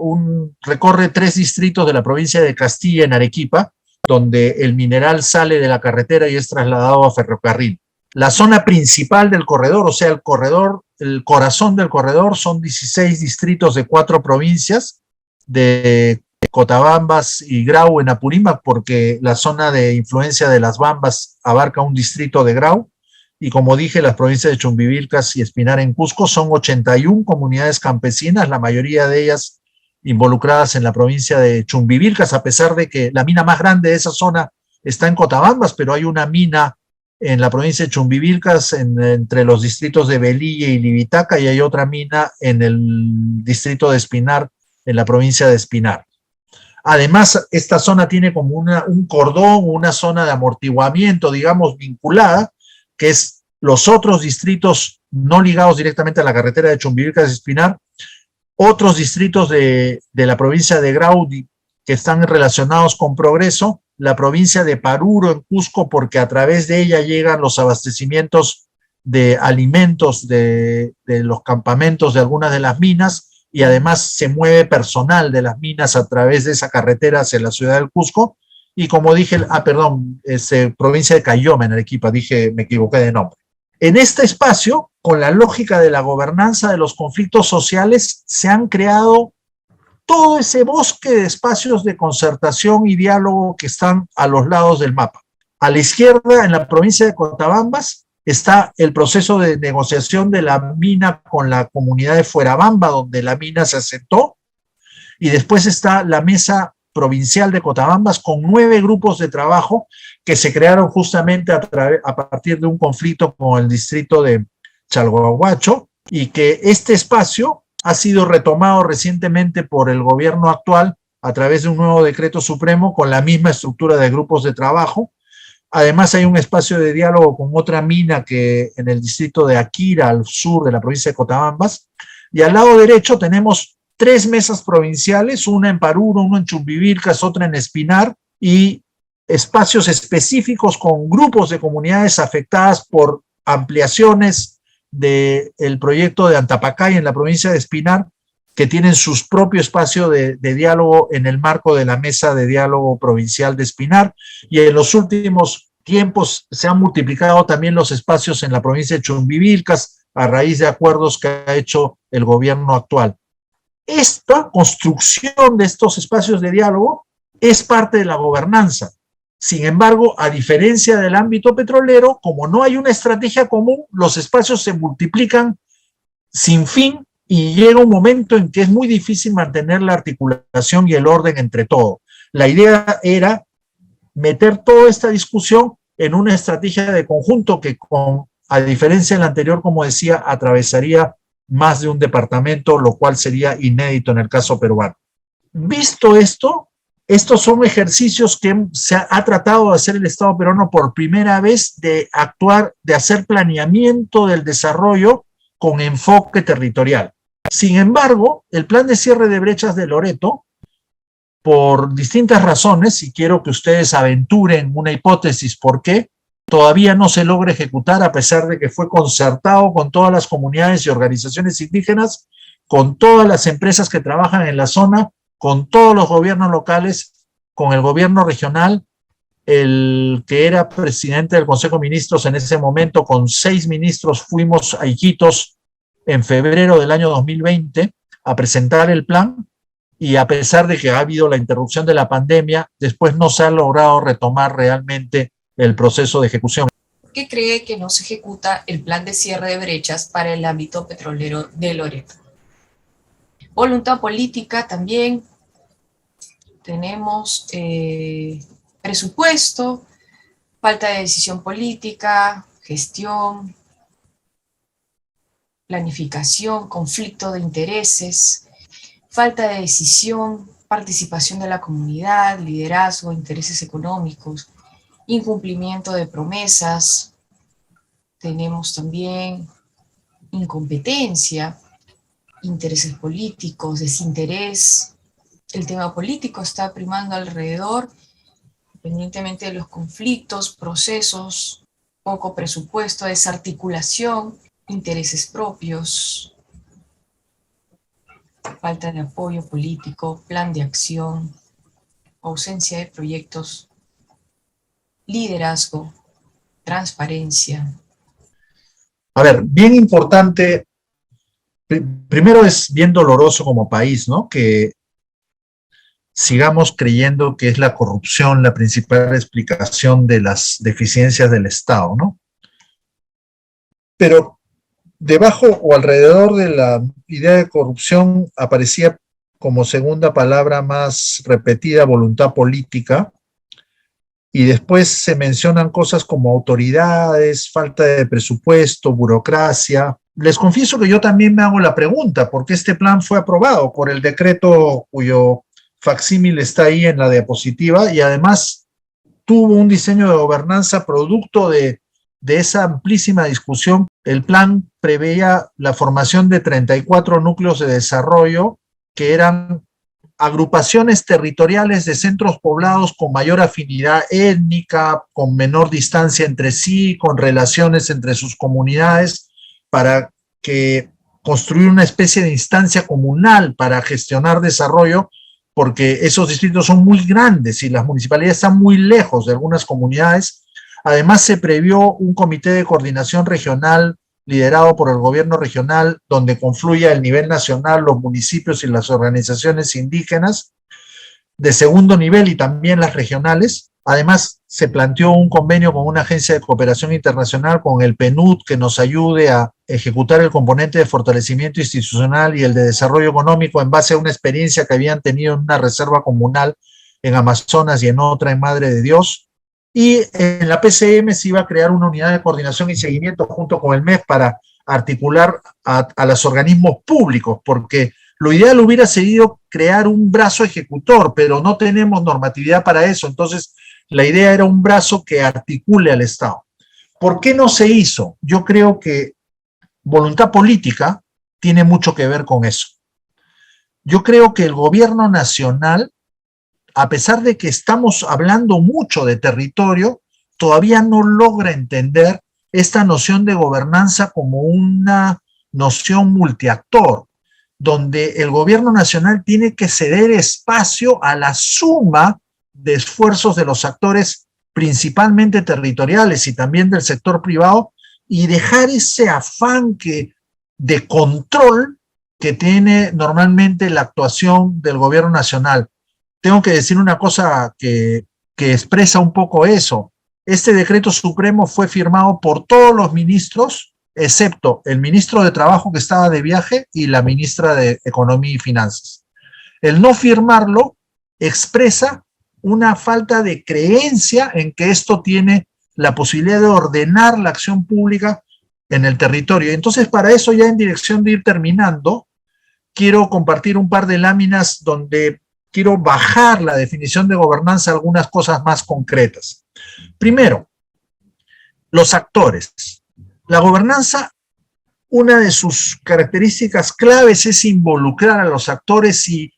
recorre 3 distritos de la provincia de Castilla en Arequipa, donde el mineral sale de la carretera y es trasladado a ferrocarril. La zona principal del corredor, o sea, el corazón del corredor, son 16 distritos de 4 provincias, de Cotabambas y Grau en Apurímac, porque la zona de influencia de las Bambas abarca un distrito de Grau, y como dije, las provincias de Chumbivilcas y Espinar en Cusco son 81 comunidades campesinas, la mayoría de ellas involucradas en la provincia de Chumbivilcas, a pesar de que la mina más grande de esa zona está en Cotabambas, pero hay una mina en la provincia de Chumbivilcas entre los distritos de Velilla y Libitaca, y hay otra mina en el distrito de Espinar, en la provincia de Espinar. Además, esta zona tiene como un cordón, una zona de amortiguamiento, digamos, vinculada, que es los otros distritos no ligados directamente a la carretera de Chumbivilcas y Espinar, otros distritos de la provincia de Grau que están relacionados con Progreso, la provincia de Paruro en Cusco, porque a través de ella llegan los abastecimientos de alimentos de los campamentos de algunas de las minas, y además se mueve personal de las minas a través de esa carretera hacia la ciudad del Cusco. Y como dije, provincia de Caylloma en Arequipa, me equivoqué de nombre. En este espacio con la lógica de la gobernanza de los conflictos sociales, se han creado todo ese bosque de espacios de concertación y diálogo que están a los lados del mapa. A la izquierda, en la provincia de Cotabambas, está el proceso de negociación de la mina con la comunidad de Fuerabamba, donde la mina se asentó, y después está la mesa provincial de Cotabambas con 9 grupos de trabajo que se crearon justamente a partir de un conflicto con el distrito de Chalhuahuacho, y que este espacio ha sido retomado recientemente por el gobierno actual a través de un nuevo decreto supremo con la misma estructura de grupos de trabajo. Además hay un espacio de diálogo con otra mina que en el distrito de Aquira, al sur de la provincia de Cotabambas, y al lado derecho tenemos 3 mesas provinciales, una en Paruro, una en Chumbivilcas, otra en Espinar, y espacios específicos con grupos de comunidades afectadas por ampliaciones del proyecto de Antapacay en la provincia de Espinar, que tienen su propio espacio de diálogo en el marco de la mesa de diálogo provincial de Espinar, y en los últimos tiempos se han multiplicado también los espacios en la provincia de Chumbivilcas a raíz de acuerdos que ha hecho el gobierno actual. Esta construcción de estos espacios de diálogo es parte de la gobernanza. Sin embargo, a diferencia del ámbito petrolero, como no hay una estrategia común, los espacios se multiplican sin fin y llega un momento en que es muy difícil mantener la articulación y el orden entre todo. La idea era meter toda esta discusión en una estrategia de conjunto que, a diferencia de la anterior, como decía, atravesaría más de un departamento, lo cual sería inédito en el caso peruano. Visto esto, estos son ejercicios que se ha tratado de hacer el Estado peruano por primera vez, de actuar, de hacer planeamiento del desarrollo con enfoque territorial. Sin embargo, el plan de cierre de brechas de Loreto, por distintas razones, y quiero que ustedes aventuren una hipótesis por qué, todavía no se logra ejecutar, a pesar de que fue concertado con todas las comunidades y organizaciones indígenas, con todas las empresas que trabajan en la zona, con todos los gobiernos locales, con el gobierno regional, el que era presidente del Consejo de Ministros en ese momento, con 6 ministros, fuimos a Iquitos en febrero del año 2020 a presentar el plan, y a pesar de que ha habido la interrupción de la pandemia, después no se ha logrado retomar realmente el proceso de ejecución. ¿Por qué cree que no se ejecuta el plan de cierre de brechas para el ámbito petrolero de Loreto? Voluntad política también. Tenemos presupuesto, falta de decisión política, gestión, planificación, conflicto de intereses, falta de decisión, participación de la comunidad, liderazgo, intereses económicos, incumplimiento de promesas. Tenemos también incompetencia, intereses políticos, desinterés. El tema político está primando alrededor, independientemente de los conflictos, procesos, poco presupuesto, desarticulación, intereses propios, falta de apoyo político, plan de acción, ausencia de proyectos, liderazgo, transparencia. A ver, bien importante, primero es bien doloroso como país, ¿no? Que sigamos creyendo que es la corrupción la principal explicación de las deficiencias del Estado, ¿no? Pero debajo o alrededor de la idea de corrupción aparecía como segunda palabra más repetida voluntad política, y después se mencionan cosas como autoridades, falta de presupuesto, burocracia. Les confieso que yo también me hago la pregunta, ¿por qué este plan fue aprobado por el decreto cuyo facsímil está ahí en la diapositiva, y además tuvo un diseño de gobernanza producto de esa amplísima discusión? El plan preveía la formación de 34 núcleos de desarrollo que eran agrupaciones territoriales de centros poblados con mayor afinidad étnica, con menor distancia entre sí, con relaciones entre sus comunidades, para que construir una especie de instancia comunal para gestionar desarrollo, porque esos distritos son muy grandes y las municipalidades están muy lejos de algunas comunidades. Además, se previó un comité de coordinación regional liderado por el gobierno regional, donde confluya el nivel nacional, los municipios y las organizaciones indígenas, de segundo nivel y también las regionales. Además, se planteó un convenio con una agencia de cooperación internacional, con el PNUD, que nos ayude a ejecutar el componente de fortalecimiento institucional y el de desarrollo económico en base a una experiencia que habían tenido en una reserva comunal en Amazonas y en otra en Madre de Dios. Y en la PCM se iba a crear una unidad de coordinación y seguimiento junto con el MEF para articular a los organismos públicos, porque lo ideal hubiera sido crear un brazo ejecutor, pero no tenemos normatividad para eso. Entonces, la idea era un brazo que articule al Estado. ¿Por qué no se hizo? Yo creo que voluntad política tiene mucho que ver con eso. Yo creo que el gobierno nacional, a pesar de que estamos hablando mucho de territorio, todavía no logra entender esta noción de gobernanza como una noción multiactor, donde el gobierno nacional tiene que ceder espacio a la suma de esfuerzos de los actores, principalmente territoriales y también del sector privado, y dejar ese afán de control que tiene normalmente la actuación del gobierno nacional. Tengo que decir una cosa que expresa un poco eso. Este decreto supremo fue firmado por todos los ministros, excepto el ministro de Trabajo, que estaba de viaje, y la ministra de Economía y Finanzas. El no firmarlo expresa una falta de creencia en que esto tiene la posibilidad de ordenar la acción pública en el territorio. Entonces, para eso, ya en dirección de ir terminando, quiero compartir un par de láminas donde quiero bajar la definición de gobernanza a algunas cosas más concretas. Primero, los actores. La gobernanza, una de sus características claves es involucrar a los actores, y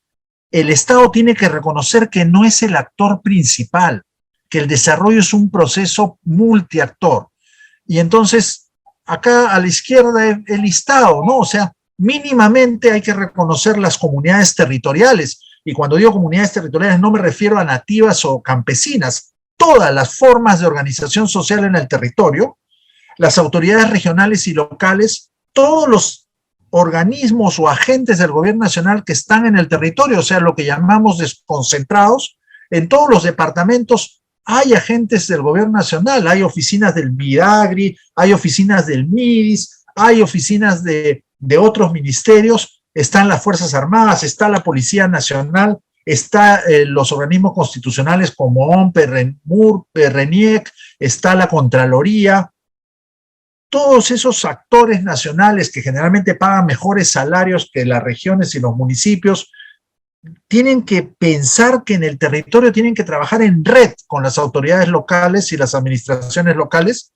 el Estado tiene que reconocer que no es el actor principal, que el desarrollo es un proceso multiactor. Y entonces, acá a la izquierda el listado, ¿no? O sea, mínimamente hay que reconocer las comunidades territoriales. Y cuando digo comunidades territoriales no me refiero a nativas o campesinas, todas las formas de organización social en el territorio, las autoridades regionales y locales, todos los organismos o agentes del gobierno nacional que están en el territorio, o sea, lo que llamamos desconcentrados. En todos los departamentos hay agentes del gobierno nacional, hay oficinas del Midagri, hay oficinas del MIDIS, hay oficinas de otros ministerios, están las Fuerzas Armadas, está la Policía Nacional, está los organismos constitucionales como OMPE, RENIEC, está la Contraloría. Todos esos actores nacionales que generalmente pagan mejores salarios que las regiones y los municipios, tienen que pensar que en el territorio tienen que trabajar en red con las autoridades locales y las administraciones locales,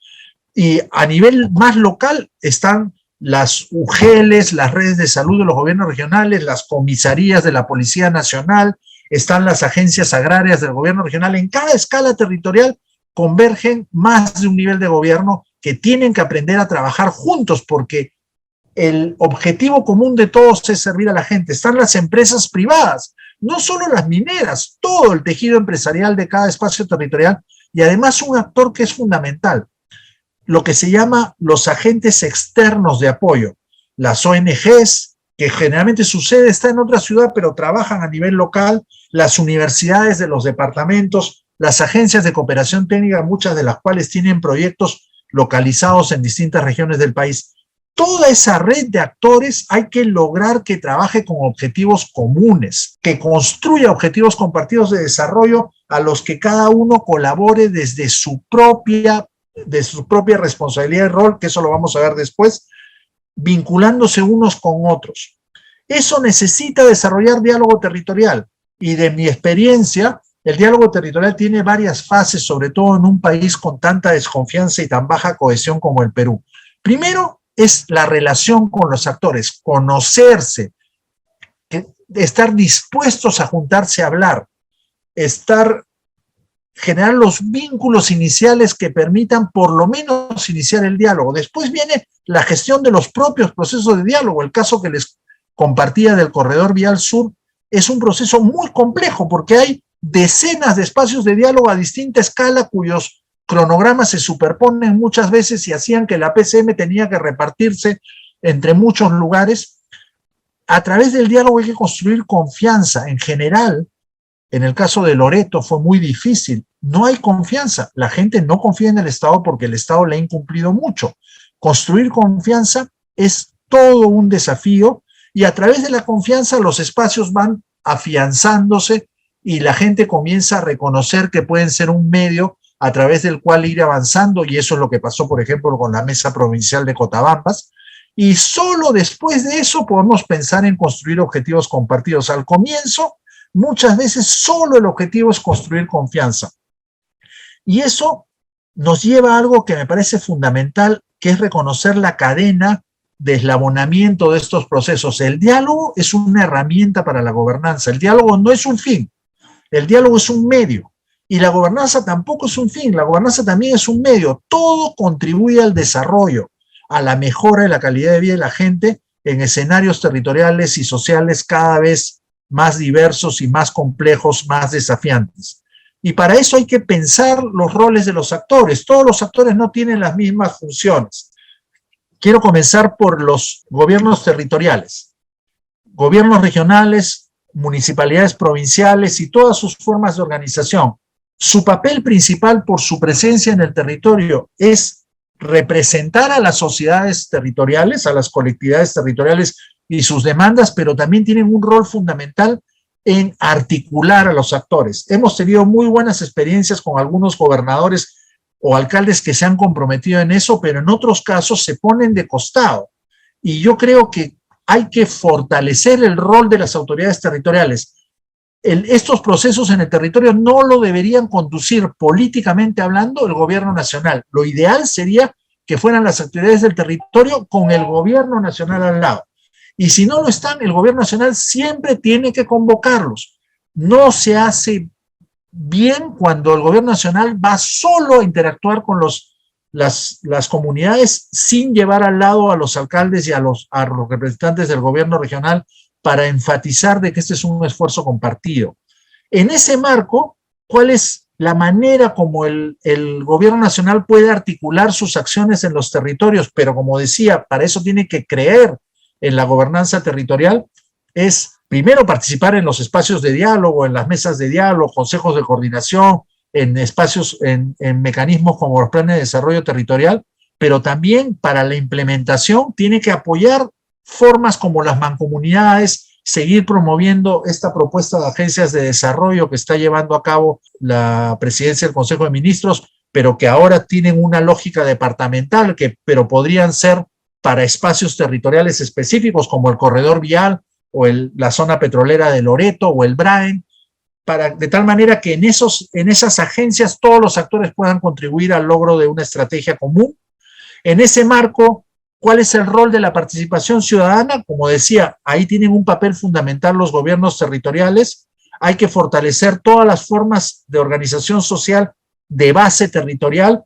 y a nivel más local están las UGELs, las redes de salud de los gobiernos regionales, las comisarías de la Policía Nacional, están las agencias agrarias del gobierno regional. En cada escala territorial convergen más de un nivel de gobierno que tienen que aprender a trabajar juntos, porque el objetivo común de todos es servir a la gente. Están las empresas privadas, no solo las mineras, todo el tejido empresarial de cada espacio territorial, y además un actor que es fundamental, lo que se llama los agentes externos de apoyo, las ONGs, que generalmente su sede está en otra ciudad, pero trabajan a nivel local, las universidades de los departamentos, las agencias de cooperación técnica, muchas de las cuales tienen proyectos localizados en distintas regiones del país. Toda esa red de actores hay que lograr que trabaje con objetivos comunes, que construya objetivos compartidos de desarrollo a los que cada uno colabore desde su propia responsabilidad y rol, que eso lo vamos a ver después, vinculándose unos con otros. Eso necesita desarrollar diálogo territorial, y de mi experiencia, el diálogo territorial tiene varias fases, sobre todo en un país con tanta desconfianza y tan baja cohesión como el Perú. Primero es la relación con los actores, conocerse, estar dispuestos a juntarse a hablar, generar los vínculos iniciales que permitan por lo menos iniciar el diálogo. Después viene la gestión de los propios procesos de diálogo. El caso que les compartía del Corredor Vial Sur es un proceso muy complejo, porque hay decenas de espacios de diálogo a distinta escala cuyos cronogramas se superponen muchas veces y hacían que la PCM tenía que repartirse entre muchos lugares. A través del diálogo hay que construir confianza. En general, en el caso de Loreto fue muy difícil. No hay confianza. La gente no confía en el Estado porque el Estado le ha incumplido mucho. Construir confianza es todo un desafío y a través de la confianza los espacios van afianzándose y la gente comienza a reconocer que pueden ser un medio a través del cual ir avanzando, y eso es lo que pasó, por ejemplo, con la Mesa Provincial de Cotabambas, y solo después de eso podemos pensar en construir objetivos compartidos. Al comienzo, muchas veces solo el objetivo es construir confianza. Y eso nos lleva a algo que me parece fundamental, que es reconocer la cadena de eslabonamiento de estos procesos. El diálogo es una herramienta para la gobernanza. El diálogo no es un fin, el diálogo es un medio. Y la gobernanza tampoco es un fin, la gobernanza también es un medio. Todo contribuye al desarrollo, a la mejora de la calidad de vida de la gente en escenarios territoriales y sociales cada vez más diversos y más complejos, más desafiantes. Y para eso hay que pensar los roles de los actores. Todos los actores no tienen las mismas funciones. Quiero comenzar por los gobiernos territoriales, gobiernos regionales, municipalidades provinciales y todas sus formas de organización. Su papel principal por su presencia en el territorio es representar a las sociedades territoriales, a las colectividades territoriales y sus demandas, pero también tienen un rol fundamental en articular a los actores. Hemos tenido muy buenas experiencias con algunos gobernadores o alcaldes que se han comprometido en eso, pero en otros casos se ponen de costado. Y yo creo que hay que fortalecer el rol de las autoridades territoriales. Estos procesos en el territorio no lo deberían conducir políticamente hablando el gobierno nacional. Lo ideal sería que fueran las autoridades del territorio con el gobierno nacional al lado. Y si no lo están, el gobierno nacional siempre tiene que convocarlos. No se hace bien cuando el gobierno nacional va solo a interactuar con las comunidades sin llevar al lado a los alcaldes y a los representantes del gobierno regional para enfatizar de que este es un esfuerzo compartido. En ese marco, ¿cuál es la manera como el gobierno nacional puede articular sus acciones en los territorios? Pero como decía, para eso tiene que creer en la gobernanza territorial. Es primero participar en los espacios de diálogo, en las mesas de diálogo, consejos de coordinación, en espacios, en mecanismos como los planes de desarrollo territorial, pero también para la implementación tiene que apoyar formas como las mancomunidades, seguir promoviendo esta propuesta de agencias de desarrollo que está llevando a cabo la presidencia del Consejo de Ministros, pero que ahora tienen una lógica departamental, pero podrían ser para espacios territoriales específicos como el corredor vial o la zona petrolera de Loreto o el Braen, de tal manera que en esas agencias todos los actores puedan contribuir al logro de una estrategia común. En ese marco, ¿cuál es el rol de la participación ciudadana? Como decía, ahí tienen un papel fundamental los gobiernos territoriales. Hay que fortalecer todas las formas de organización social de base territorial.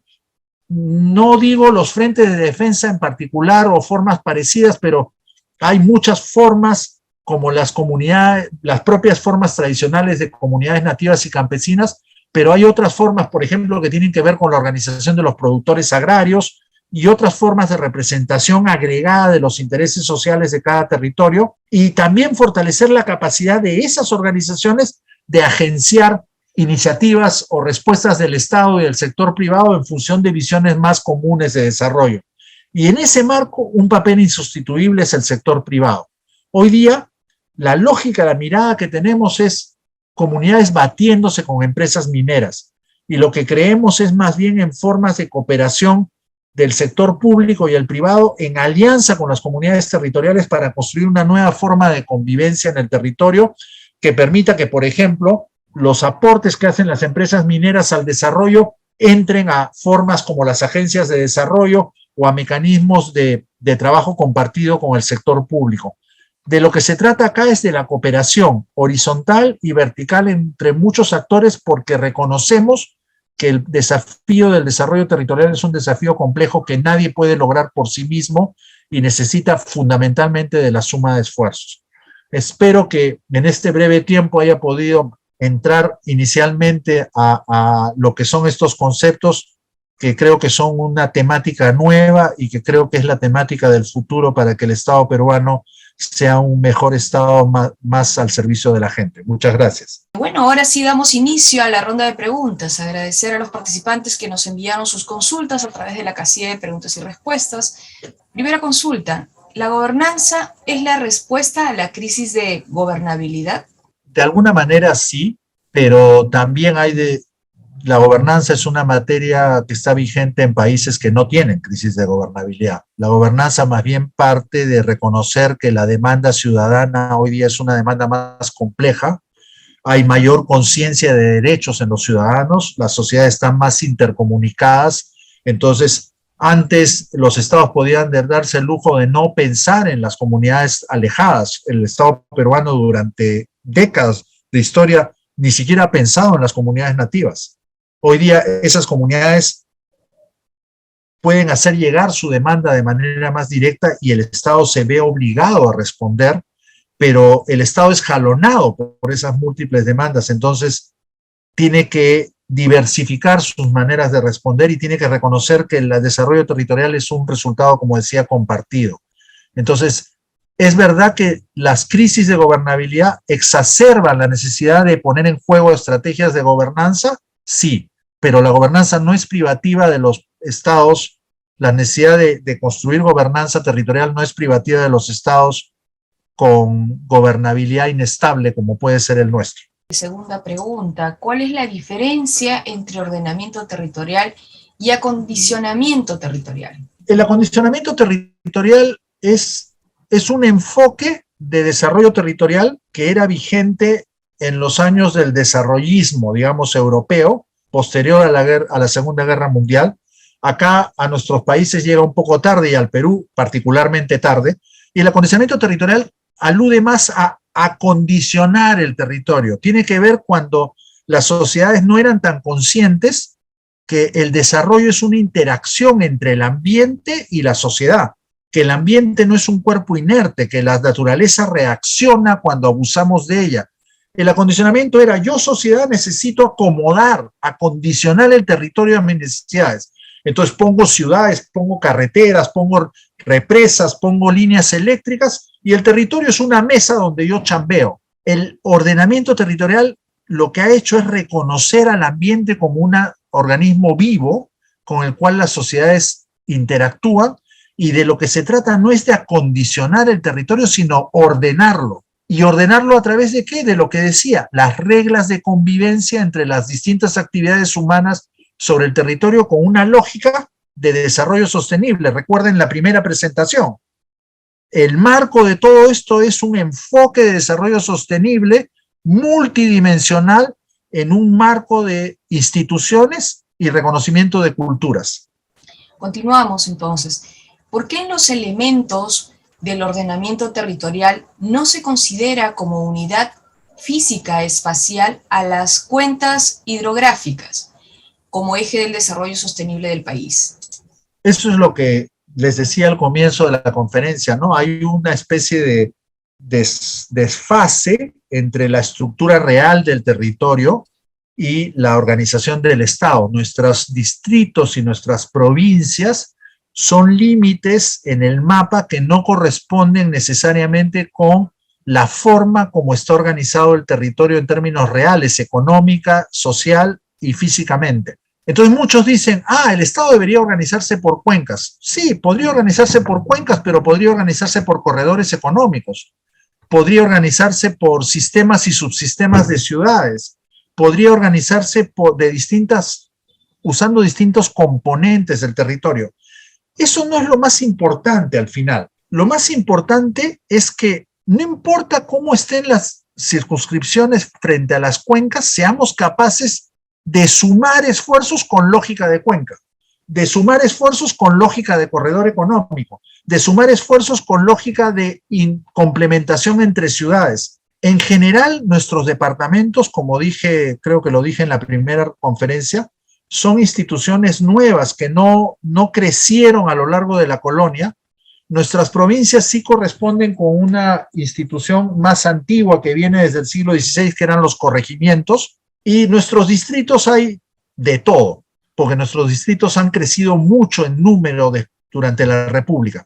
No digo los frentes de defensa en particular o formas parecidas, pero hay muchas formas como las comunidades, las propias formas tradicionales de comunidades nativas y campesinas, pero hay otras formas, por ejemplo, que tienen que ver con la organización de los productores agrarios, y otras formas de representación agregada de los intereses sociales de cada territorio, y también fortalecer la capacidad de esas organizaciones de agenciar iniciativas o respuestas del Estado y del sector privado en función de visiones más comunes de desarrollo. Y en ese marco, un papel insustituible es el sector privado. Hoy día, la lógica, la mirada que tenemos es comunidades batiéndose con empresas mineras, y lo que creemos es más bien en formas de cooperación del sector público y el privado en alianza con las comunidades territoriales para construir una nueva forma de convivencia en el territorio que permita que, por ejemplo, los aportes que hacen las empresas mineras al desarrollo entren a formas como las agencias de desarrollo o a mecanismos de trabajo compartido con el sector público. De lo que se trata acá es de la cooperación horizontal y vertical entre muchos actores, porque reconocemos que el desafío del desarrollo territorial es un desafío complejo que nadie puede lograr por sí mismo y necesita fundamentalmente de la suma de esfuerzos. Espero que en este breve tiempo haya podido entrar inicialmente a lo que son estos conceptos que creo que son una temática nueva y que creo que es la temática del futuro para que el Estado peruano sea un mejor Estado más al servicio de la gente. Muchas gracias. Bueno, ahora sí damos inicio a la ronda de preguntas. Agradecer a los participantes que nos enviaron sus consultas a través de la casilla de preguntas y respuestas. Primera consulta, ¿la gobernanza es la respuesta a la crisis de gobernabilidad? De alguna manera sí, pero también la gobernanza es una materia que está vigente en países que no tienen crisis de gobernabilidad. La gobernanza más bien parte de reconocer que la demanda ciudadana hoy día es una demanda más compleja, hay mayor conciencia de derechos en los ciudadanos, las sociedades están más intercomunicadas, entonces antes los estados podían darse el lujo de no pensar en las comunidades alejadas. El Estado peruano durante décadas de historia ni siquiera ha pensado en las comunidades nativas. Hoy día esas comunidades pueden hacer llegar su demanda de manera más directa y el Estado se ve obligado a responder, pero el Estado es jalonado por esas múltiples demandas, entonces tiene que diversificar sus maneras de responder y tiene que reconocer que el desarrollo territorial es un resultado, como decía, compartido. Entonces, es verdad que las crisis de gobernabilidad exacerban la necesidad de poner en juego estrategias de gobernanza, sí, pero la gobernanza no es privativa de los estados, la necesidad de construir gobernanza territorial no es privativa de los estados con gobernabilidad inestable como puede ser el nuestro. Segunda pregunta, ¿cuál es la diferencia entre ordenamiento territorial y acondicionamiento territorial? El acondicionamiento territorial es un enfoque de desarrollo territorial que era vigente en los años del desarrollismo, digamos, europeo, posterior a la Segunda Guerra Mundial. Acá a nuestros países llega un poco tarde y al Perú particularmente tarde, y el acondicionamiento territorial alude más a acondicionar el territorio. Tiene que ver cuando las sociedades no eran tan conscientes que el desarrollo es una interacción entre el ambiente y la sociedad, que el ambiente no es un cuerpo inerte, que la naturaleza reacciona cuando abusamos de ella. El acondicionamiento era: yo, sociedad, necesito acomodar, acondicionar el territorio a mis necesidades. Entonces pongo ciudades, pongo carreteras, pongo represas, pongo líneas eléctricas y el territorio es una mesa donde yo chambeo. El ordenamiento territorial lo que ha hecho es reconocer al ambiente como un organismo vivo con el cual las sociedades interactúan, y de lo que se trata no es de acondicionar el territorio, sino ordenarlo. ¿Y ordenarlo a través de qué? De lo que decía, las reglas de convivencia entre las distintas actividades humanas sobre el territorio con una lógica de desarrollo sostenible. Recuerden la primera presentación. El marco de todo esto es un enfoque de desarrollo sostenible multidimensional en un marco de instituciones y reconocimiento de culturas. Continuamos entonces. ¿Por qué en los elementos del ordenamiento territorial no se considera como unidad física espacial a las cuencas hidrográficas como eje del desarrollo sostenible del país? Eso es lo que les decía al comienzo de la conferencia, ¿no? Hay una especie de desfase entre la estructura real del territorio y la organización del Estado. Nuestros distritos y nuestras provincias son límites en el mapa que no corresponden necesariamente con la forma como está organizado el territorio en términos reales, económica, social y físicamente. Entonces muchos dicen, el Estado debería organizarse por cuencas. Sí, podría organizarse por cuencas, pero podría organizarse por corredores económicos. Podría organizarse por sistemas y subsistemas de ciudades. Podría organizarse usando distintos componentes del territorio. Eso no es lo más importante al final. Lo más importante es que no importa cómo estén las circunscripciones frente a las cuencas, seamos capaces de sumar esfuerzos con lógica de cuenca, de sumar esfuerzos con lógica de corredor económico, de sumar esfuerzos con lógica de complementación entre ciudades. En general, nuestros departamentos, como dije, creo que lo dije en la primera conferencia, son instituciones nuevas que no crecieron a lo largo de la colonia. Nuestras provincias sí corresponden con una institución más antigua que viene desde el siglo XVI, que eran los corregimientos, y nuestros distritos hay de todo. porque nuestros distritos han crecido mucho en número durante la República.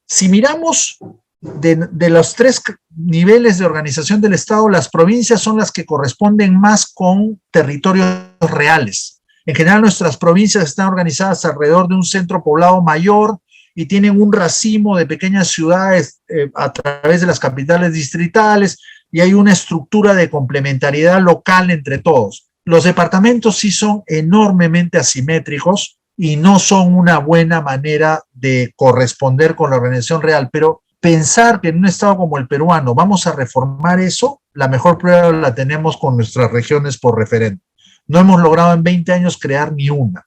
Si miramos de los tres niveles de organización del Estado, las provincias son las que corresponden más con territorios reales. En general, nuestras provincias están organizadas alrededor de un centro poblado mayor y tienen un racimo de pequeñas ciudades a través de las capitales distritales, y hay una estructura de complementariedad local entre todos. Los departamentos sí son enormemente asimétricos y no son una buena manera de corresponder con la organización real, pero pensar que en un estado como el peruano vamos a reformar eso, la mejor prueba la tenemos con nuestras regiones por referente. No hemos logrado en 20 años crear ni una.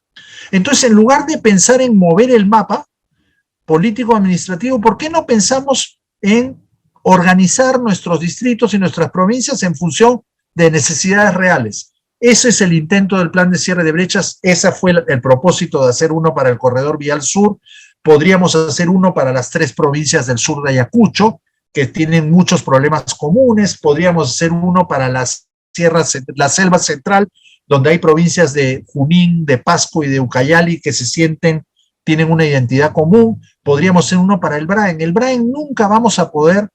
Entonces, en lugar de pensar en mover el mapa político-administrativo, ¿por qué no pensamos en organizar nuestros distritos y nuestras provincias en función de necesidades reales? Ese es el intento del plan de cierre de brechas, ese fue el propósito de hacer uno para el corredor vial sur. Podríamos hacer uno para las 3 provincias del sur de Ayacucho, que tienen muchos problemas comunes. Podríamos hacer uno para la selva central, donde hay provincias de Junín, de Pasco y de Ucayali que tienen una identidad común. Podríamos hacer uno para el Braen. El Braen nunca vamos a poder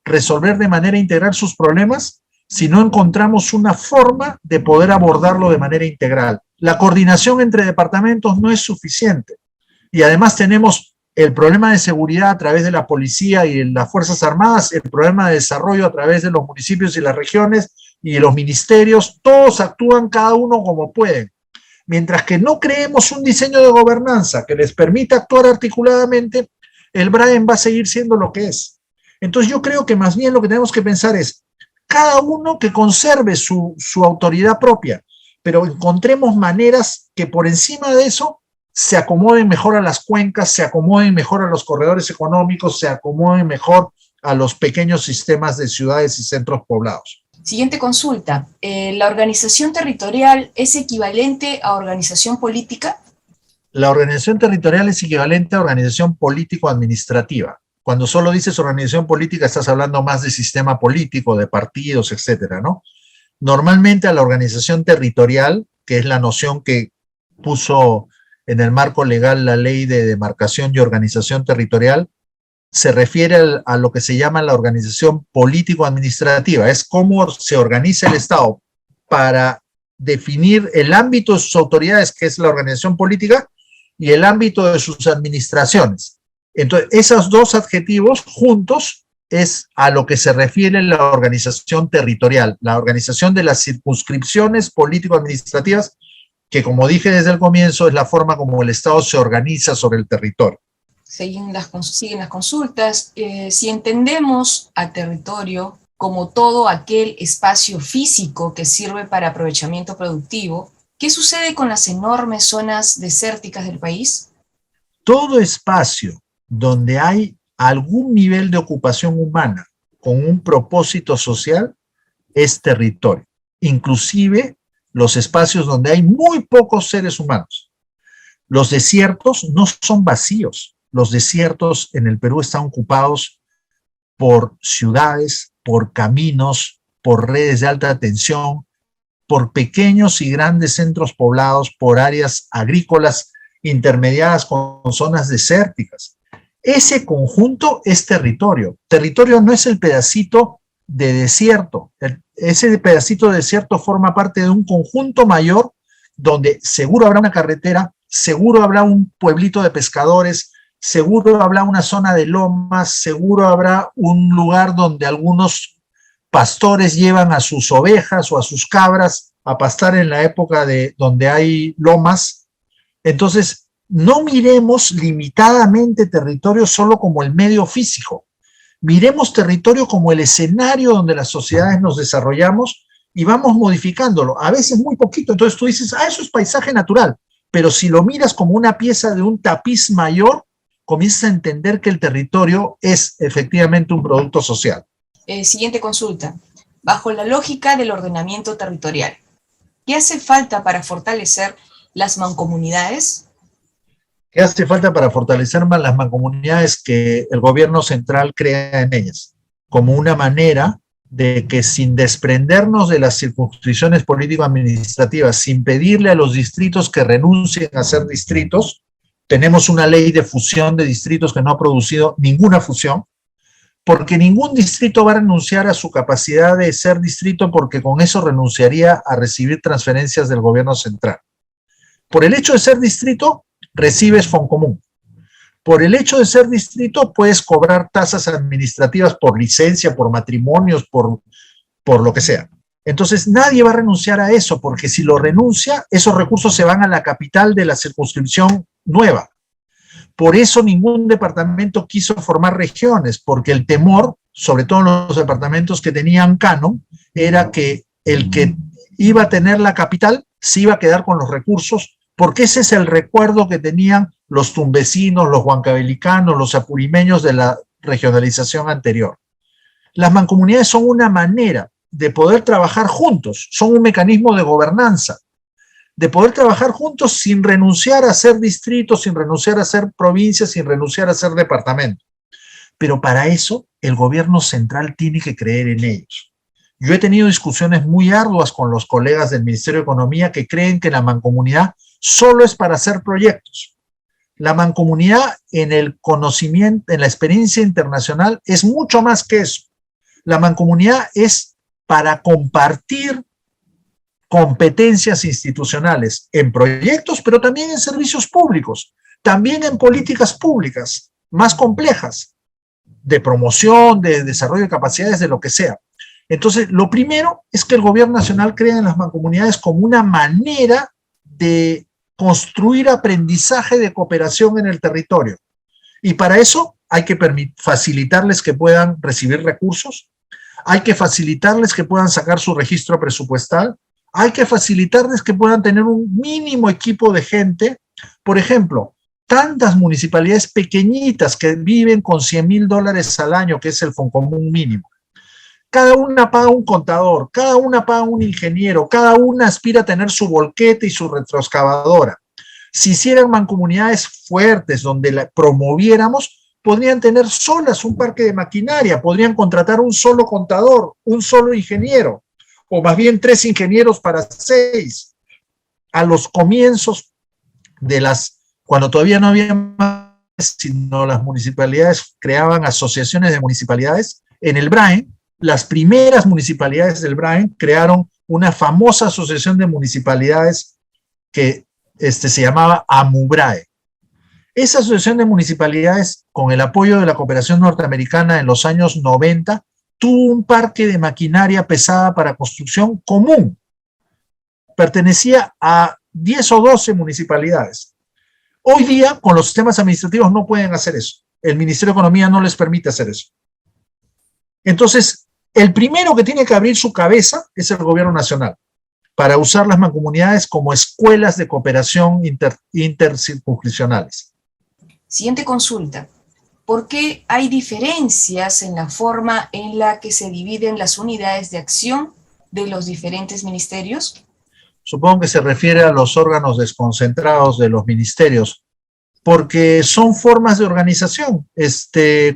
resolver de manera integral sus problemas si no encontramos una forma de poder abordarlo de manera integral. La coordinación entre departamentos no es suficiente. Y además tenemos el problema de seguridad a través de la policía y las Fuerzas Armadas, el problema de desarrollo a través de los municipios y las regiones y de los ministerios. Todos actúan cada uno como pueden. Mientras que no creemos un diseño de gobernanza que les permita actuar articuladamente, el Braen va a seguir siendo lo que es. Entonces yo creo que más bien lo que tenemos que pensar es cada uno que conserve su autoridad propia, pero encontremos maneras que por encima de eso se acomoden mejor a las cuencas, se acomoden mejor a los corredores económicos, se acomoden mejor a los pequeños sistemas de ciudades y centros poblados. Siguiente consulta. ¿La organización territorial es equivalente a organización política? La organización territorial es equivalente a organización político-administrativa. Cuando solo dices organización política, estás hablando más de sistema político, de partidos, etcétera, ¿no? Normalmente a la organización territorial, que es la noción que puso en el marco legal la ley de demarcación y organización territorial, se refiere a lo que se llama la organización político-administrativa. Es cómo se organiza el Estado para definir el ámbito de sus autoridades, que es la organización política, y el ámbito de sus administraciones. Entonces, esos dos adjetivos juntos es a lo que se refiere la organización territorial, la organización de las circunscripciones político-administrativas, que como dije desde el comienzo, es la forma como el Estado se organiza sobre el territorio. Siguen las consultas. Si entendemos a territorio como todo aquel espacio físico que sirve para aprovechamiento productivo, ¿qué sucede con las enormes zonas desérticas del país? Todo espacio donde hay algún nivel de ocupación humana con un propósito social es territorio, inclusive los espacios donde hay muy pocos seres humanos. Los desiertos no son vacíos. Los desiertos en el Perú están ocupados por ciudades, por caminos, por redes de alta tensión, por pequeños y grandes centros poblados, por áreas agrícolas intermediadas con zonas desérticas. Ese conjunto es territorio. Territorio no es el pedacito de desierto. Ese pedacito de desierto forma parte de un conjunto mayor donde seguro habrá una carretera, seguro habrá un pueblito de pescadores, seguro habrá una zona de lomas, seguro habrá un lugar donde algunos pastores llevan a sus ovejas o a sus cabras a pastar en la época donde hay lomas. Entonces, no miremos limitadamente territorio solo como el medio físico. Miremos territorio como el escenario donde las sociedades nos desarrollamos y vamos modificándolo. A veces muy poquito. Entonces tú dices, eso es paisaje natural. Pero si lo miras como una pieza de un tapiz mayor, comienzas a entender que el territorio es efectivamente un producto social. Siguiente consulta. Bajo la lógica del ordenamiento territorial, ¿qué hace falta para fortalecer las mancomunidades? ¿Qué hace falta para fortalecer más las mancomunidades? Que el gobierno central crea en ellas, como una manera de que sin desprendernos de las circunscripciones político-administrativas, sin pedirle a los distritos que renuncien a ser distritos, tenemos una ley de fusión de distritos que no ha producido ninguna fusión, porque ningún distrito va a renunciar a su capacidad de ser distrito porque con eso renunciaría a recibir transferencias del gobierno central. Por el hecho de ser distrito, recibes Foncomún. Por el hecho de ser distrito, puedes cobrar tasas administrativas por licencia, por matrimonios, por lo que sea. Entonces, nadie va a renunciar a eso, porque si lo renuncia, esos recursos se van a la capital de la circunscripción nueva. Por eso ningún departamento quiso formar regiones, porque el temor, sobre todo en los departamentos que tenían canon, era que el que iba a tener la capital se iba a quedar con los recursos, porque ese es el recuerdo que tenían los tumbesinos, los huancavelicanos, los apurimeños de la regionalización anterior. Las mancomunidades son una manera de poder trabajar juntos, son un mecanismo de gobernanza, de poder trabajar juntos sin renunciar a ser distritos, sin renunciar a ser provincias, sin renunciar a ser departamento. Pero para eso el gobierno central tiene que creer en ellos. Yo he tenido discusiones muy arduas con los colegas del Ministerio de Economía que creen que la mancomunidad solo es para hacer proyectos. La mancomunidad en el conocimiento, en la experiencia internacional, es mucho más que eso. La mancomunidad es para compartir competencias institucionales en proyectos, pero también en servicios públicos, también en políticas públicas más complejas, de promoción, de desarrollo de capacidades, de lo que sea. Entonces, lo primero es que el gobierno nacional crea en las mancomunidades como una manera de construir aprendizaje de cooperación en el territorio. Y para eso hay que facilitarles que puedan recibir recursos, hay que facilitarles que puedan sacar su registro presupuestal, hay que facilitarles que puedan tener un mínimo equipo de gente. Por ejemplo, tantas municipalidades pequeñitas que viven con $100,000 al año, que es el Foncomún mínimo. Cada una paga un contador, cada una paga un ingeniero, cada una aspira a tener su volquete y su retroexcavadora. Si hicieran mancomunidades fuertes donde la promoviéramos, podrían tener solas un parque de maquinaria, podrían contratar un solo contador, un solo ingeniero, o más bien 3 ingenieros para 6. A los comienzos de cuando todavía no había más, sino las municipalidades creaban asociaciones de municipalidades, en el Brain, las primeras municipalidades del Brain crearon una famosa asociación de municipalidades que se llamaba AMUBRAE. Esa asociación de municipalidades, con el apoyo de la cooperación norteamericana en los años 90, tuvo un parque de maquinaria pesada para construcción común. Pertenecía a 10 o 12 municipalidades. Hoy día, con los sistemas administrativos, no pueden hacer eso. El Ministerio de Economía no les permite hacer eso. Entonces, el primero que tiene que abrir su cabeza es el gobierno nacional para usar las mancomunidades como escuelas de cooperación intercircunscripcionales. Siguiente consulta. ¿Por qué hay diferencias en la forma en la que se dividen las unidades de acción de los diferentes ministerios? Supongo que se refiere a los órganos desconcentrados de los ministerios, porque son formas de organización.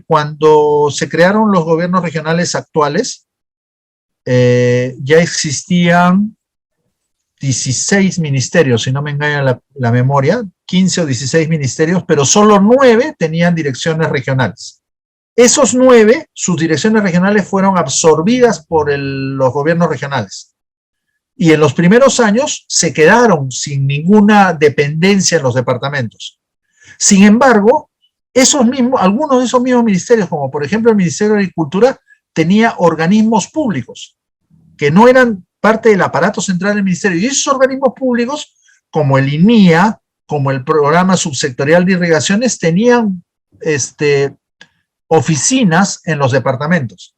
Cuando se crearon los gobiernos regionales actuales, ya existían 16 ministerios, si no me engaña la memoria, 15 o 16 ministerios, pero solo 9 tenían direcciones regionales. Esos 9, sus direcciones regionales fueron absorbidas por los gobiernos regionales. Y en los primeros años se quedaron sin ninguna dependencia en los departamentos. Sin embargo, algunos de esos mismos ministerios, como por ejemplo el Ministerio de Agricultura, tenía organismos públicos que no eran parte del aparato central del ministerio. Y esos organismos públicos, como el INIA, como el Programa Subsectorial de Irrigaciones, tenían oficinas en los departamentos.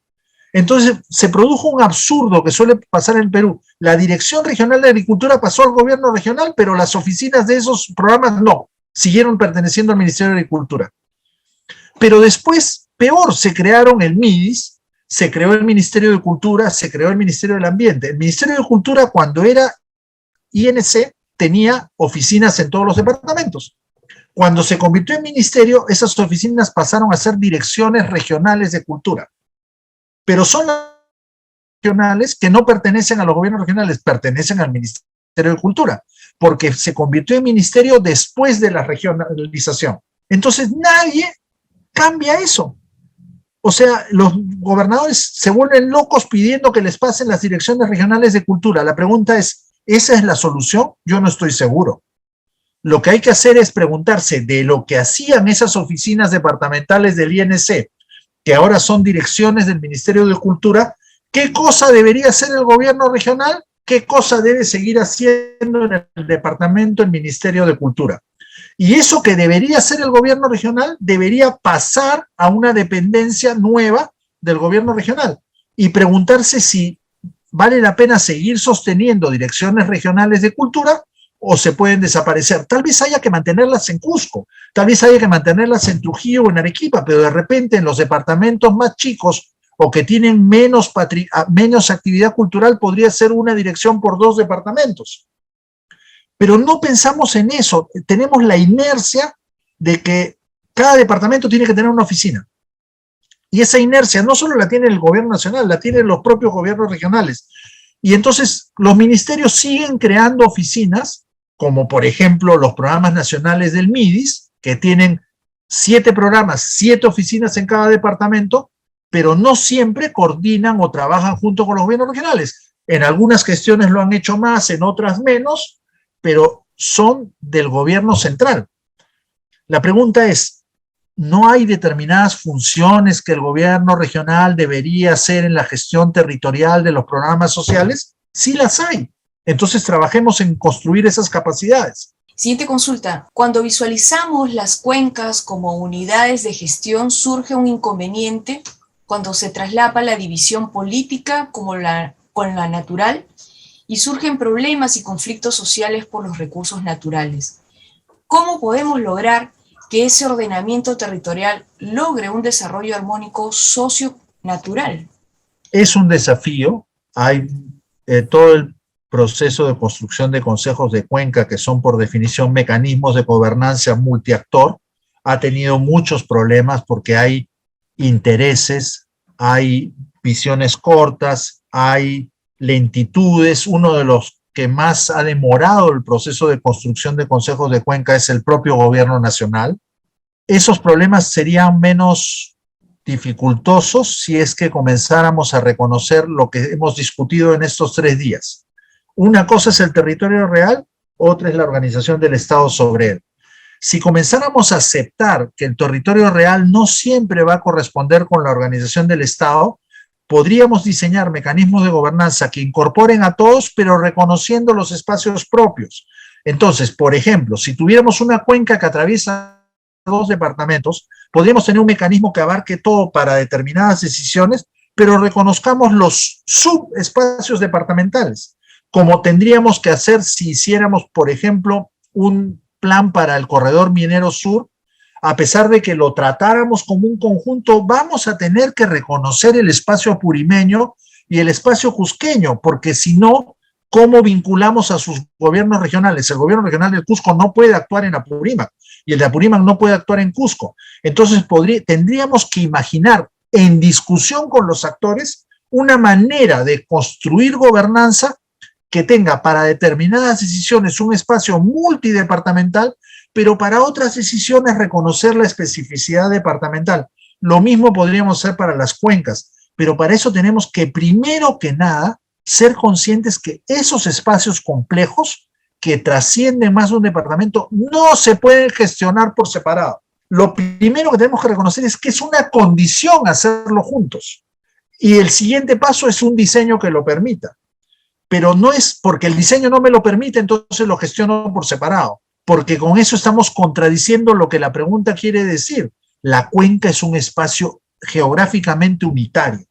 Entonces se produjo un absurdo que suele pasar en el Perú. La Dirección Regional de Agricultura pasó al gobierno regional, pero las oficinas de esos programas no, siguieron perteneciendo al Ministerio de Agricultura. Pero después, peor, se crearon el MIDIS, se creó el Ministerio de Cultura, se creó el Ministerio del Ambiente. El Ministerio de Cultura, cuando era INC, tenía oficinas en todos los departamentos. Cuando se convirtió en ministerio, esas oficinas pasaron a ser direcciones regionales de cultura. Pero son regionales que no pertenecen a los gobiernos regionales, pertenecen al Ministerio de Cultura, porque se convirtió en ministerio después de la regionalización. Entonces nadie cambia eso. O sea, los gobernadores se vuelven locos pidiendo que les pasen las direcciones regionales de cultura. La pregunta es, ¿esa es la solución? Yo no estoy seguro. Lo que hay que hacer es preguntarse de lo que hacían esas oficinas departamentales del INC, que ahora son direcciones del Ministerio de Cultura, ¿qué cosa debería hacer el gobierno regional? ¿Qué cosa debe seguir haciendo en el departamento, el Ministerio de Cultura? Y eso que debería hacer el gobierno regional debería pasar a una dependencia nueva del gobierno regional y preguntarse si vale la pena seguir sosteniendo direcciones regionales de cultura o se pueden desaparecer. Tal vez haya que mantenerlas en Cusco, tal vez haya que mantenerlas en Trujillo o en Arequipa, pero de repente en los departamentos más chicos o que tienen menos actividad cultural podría ser una dirección por 2 departamentos. Pero no pensamos en eso, tenemos la inercia de que cada departamento tiene que tener una oficina. Y esa inercia no solo la tiene el gobierno nacional, la tienen los propios gobiernos regionales. Y entonces los ministerios siguen creando oficinas, como por ejemplo los programas nacionales del MIDIS, que tienen 7 programas, 7 oficinas en cada departamento, pero no siempre coordinan o trabajan junto con los gobiernos regionales. En algunas gestiones lo han hecho más, en otras menos, pero son del gobierno central. La pregunta es, ¿no hay determinadas funciones que el gobierno regional debería hacer en la gestión territorial de los programas sociales? Sí las hay. Entonces trabajemos en construir esas capacidades. Siguiente consulta. Cuando visualizamos las cuencas como unidades de gestión, surge un inconveniente cuando se traslapa la división política con la natural y surgen problemas y conflictos sociales por los recursos naturales. ¿Cómo podemos lograr que ese ordenamiento territorial logre un desarrollo armónico socio-natural? Es un desafío. Hay todo el proceso de construcción de consejos de cuenca, que son por definición mecanismos de gobernanza multiactor, ha tenido muchos problemas porque hay intereses, hay visiones cortas, hay lentitudes. Uno de los que más ha demorado el proceso de construcción de consejos de cuenca es el propio gobierno nacional. Esos problemas serían menos dificultosos si es que comenzáramos a reconocer lo que hemos discutido en estos 3 días. Una cosa es el territorio real, otra es la organización del Estado sobre él. Si comenzáramos a aceptar que el territorio real no siempre va a corresponder con la organización del Estado, podríamos diseñar mecanismos de gobernanza que incorporen a todos, pero reconociendo los espacios propios. Entonces, por ejemplo, si tuviéramos una cuenca que atraviesa 2 departamentos, podríamos tener un mecanismo que abarque todo para determinadas decisiones, pero reconozcamos los subespacios departamentales, como tendríamos que hacer si hiciéramos, por ejemplo, un plan para el corredor minero sur. A pesar de que lo tratáramos como un conjunto, vamos a tener que reconocer el espacio apurimeño y el espacio cusqueño, porque si no, ¿cómo vinculamos a sus gobiernos regionales? El gobierno regional del Cusco no puede actuar en Apurímac y el de Apurímac no puede actuar en Cusco. Entonces tendríamos que imaginar en discusión con los actores una manera de construir gobernanza que tenga para determinadas decisiones un espacio multidepartamental, pero para otras decisiones reconocer la especificidad departamental. Lo mismo podríamos hacer para las cuencas, pero para eso tenemos que, primero que nada, ser conscientes que esos espacios complejos que trascienden más de un departamento no se pueden gestionar por separado. Lo primero que tenemos que reconocer es que es una condición hacerlo juntos. Y el siguiente paso es un diseño que lo permita. Pero no es porque el diseño no me lo permite, entonces lo gestiono por separado, porque con eso estamos contradiciendo lo que la pregunta quiere decir. La cuenca es un espacio geográficamente unitario.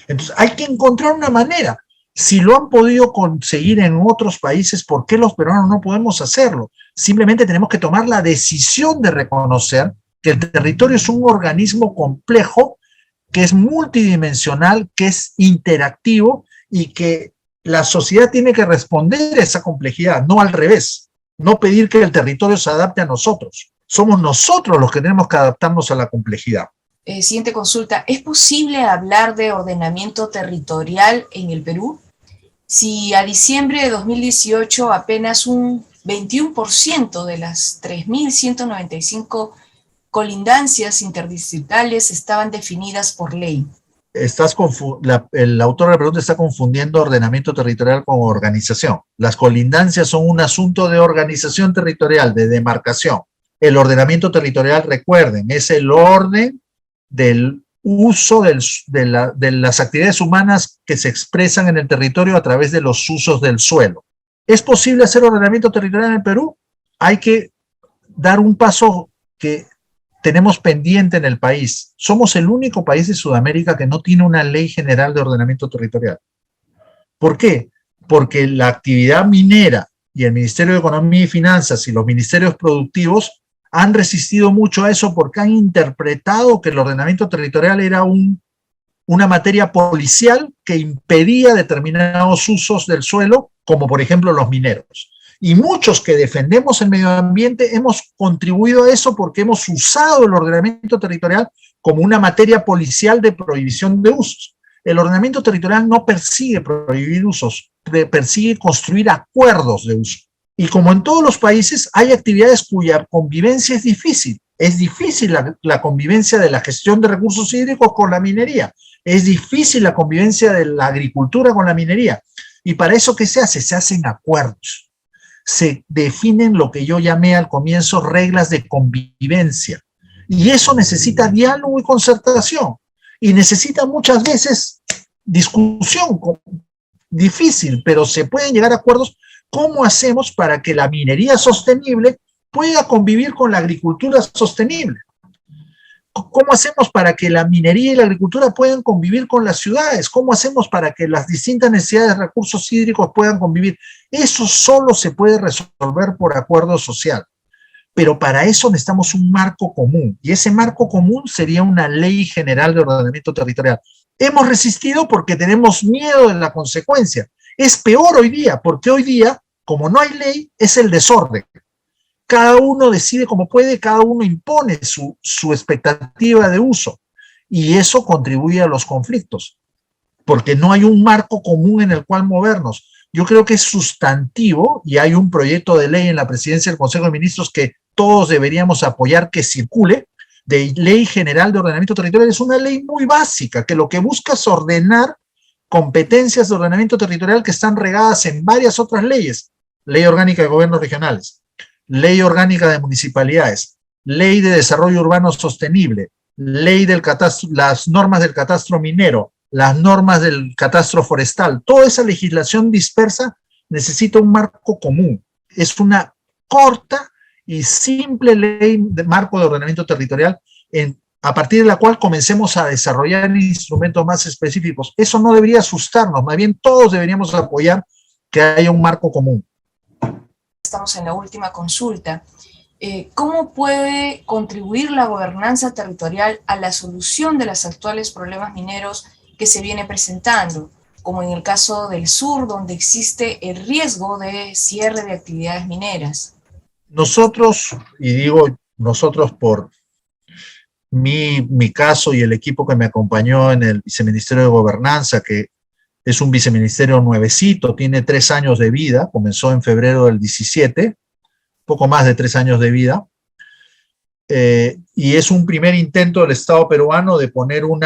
Entonces hay que encontrar una manera. Si lo han podido conseguir en otros países, ¿por qué los peruanos no podemos hacerlo? Simplemente tenemos que tomar la decisión de reconocer que el territorio es un organismo complejo, que es multidimensional, que es interactivo y que la sociedad tiene que responder a esa complejidad, no al revés, no pedir que el territorio se adapte a nosotros. Somos nosotros los que tenemos que adaptarnos a la complejidad. Siguiente consulta. ¿Es posible hablar de ordenamiento territorial en el Perú? Si a diciembre de 2018 apenas un 21% de las 3.195 colindancias interdistritales estaban definidas por ley. El autor de la pregunta está confundiendo ordenamiento territorial con organización. Las colindancias son un asunto de organización territorial, de demarcación. El ordenamiento territorial, recuerden, es el orden del uso de las actividades humanas que se expresan en el territorio a través de los usos del suelo. ¿Es posible hacer ordenamiento territorial en el Perú? Hay que dar un paso que tenemos pendiente en el país. Somos el único país de Sudamérica que no tiene una ley general de ordenamiento territorial. ¿Por qué? Porque la actividad minera y el Ministerio de Economía y Finanzas y los ministerios productivos han resistido mucho a eso porque han interpretado que el ordenamiento territorial era una materia policial que impedía determinados usos del suelo, como por ejemplo los mineros. Y muchos que defendemos el medio ambiente hemos contribuido a eso porque hemos usado el ordenamiento territorial como una materia policial de prohibición de usos. El ordenamiento territorial no persigue prohibir usos, persigue construir acuerdos de uso. Y como en todos los países, hay actividades cuya convivencia es difícil. Es difícil la convivencia de la gestión de recursos hídricos con la minería. Es difícil la convivencia de la agricultura con la minería. Y para eso, ¿qué se hace? Se hacen acuerdos. Se definen lo que yo llamé al comienzo reglas de convivencia. Y eso necesita diálogo y concertación. Y necesita muchas veces discusión difícil, pero se pueden llegar a acuerdos. ¿Cómo hacemos para que la minería sostenible pueda convivir con la agricultura sostenible? ¿Cómo hacemos para que la minería y la agricultura puedan convivir con las ciudades? ¿Cómo hacemos para que las distintas necesidades de recursos hídricos puedan convivir? Eso solo se puede resolver por acuerdo social. Pero para eso necesitamos un marco común. Y ese marco común sería una ley general de ordenamiento territorial. Hemos resistido porque tenemos miedo de la consecuencia. Es peor hoy día, porque hoy día, como no hay ley, es el desorden. Cada uno decide como puede, cada uno impone su expectativa de uso. Y eso contribuye a los conflictos, porque no hay un marco común en el cual movernos. Yo creo que es sustantivo, y hay un proyecto de ley en la presidencia del Consejo de Ministros que todos deberíamos apoyar que circule, de Ley General de Ordenamiento Territorial. Es una ley muy básica, que lo que busca es ordenar competencias de ordenamiento territorial que están regadas en varias otras leyes. Ley Orgánica de Gobiernos Regionales, Ley Orgánica de Municipalidades, Ley de Desarrollo Urbano Sostenible, Ley del Catastro, las normas del catastro minero, las normas del catastro forestal. Toda esa legislación dispersa necesita un marco común. Es una corta y simple ley de marco de ordenamiento territorial a partir de la cual comencemos a desarrollar instrumentos más específicos. Eso no debería asustarnos, más bien todos deberíamos apoyar que haya un marco común. Estamos en la última consulta. ¿Cómo puede contribuir la gobernanza territorial a la solución de los actuales problemas mineros que se viene presentando, como en el caso del sur, donde existe el riesgo de cierre de actividades mineras? Nosotros, y digo nosotros por mi caso y el equipo que me acompañó en el Viceministerio de Gobernanza, que es un viceministerio nuevecito, tiene 3 años de vida, comenzó en febrero del 17, poco más de 3 años de vida, y es un primer intento del Estado peruano de poner un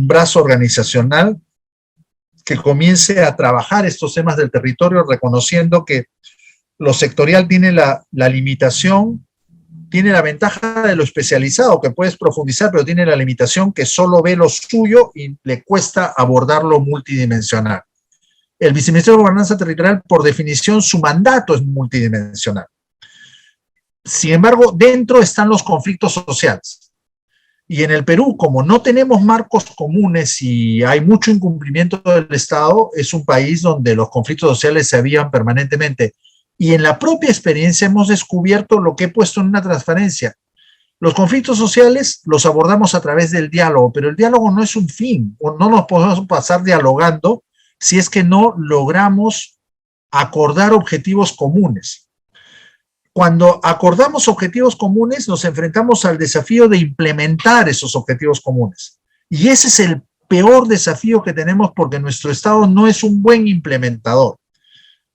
brazo organizacional que comience a trabajar estos temas del territorio, reconociendo que lo sectorial tiene la limitación, tiene la ventaja de lo especializado, que puedes profundizar, pero tiene la limitación que solo ve lo suyo y le cuesta abordar lo multidimensional. El Viceministerio de Gobernanza Territorial, por definición, su mandato es multidimensional. Sin embargo, dentro están los conflictos sociales. Y en el Perú, como no tenemos marcos comunes y hay mucho incumplimiento del Estado, es un país donde los conflictos sociales se avivan permanentemente. Y en la propia experiencia hemos descubierto lo que he puesto en una transparencia. Los conflictos sociales los abordamos a través del diálogo, pero el diálogo no es un fin, o no nos podemos pasar dialogando si es que no logramos acordar objetivos comunes. cuando acordamos objetivos comunes, nos enfrentamos al desafío de implementar esos objetivos comunes. Y ese es el peor desafío que tenemos porque nuestro Estado no es un buen implementador.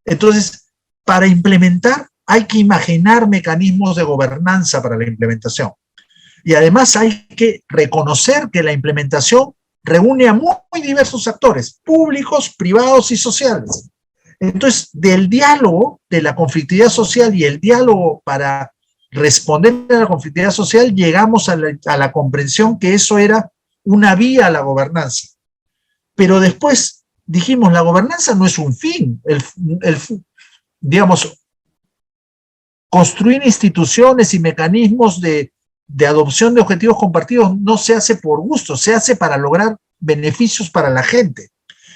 Entonces, para implementar hay que imaginar mecanismos de gobernanza para la implementación. Y además hay que reconocer que la implementación reúne a muy diversos actores, públicos, privados y sociales. Entonces, del diálogo de la conflictividad social y el diálogo para responder a la conflictividad social, llegamos a la comprensión que eso era una vía a la gobernanza. Pero después dijimos, la gobernanza no es un fin. Digamos, construir instituciones y mecanismos de adopción de objetivos compartidos no se hace por gusto, se hace para lograr beneficios para la gente.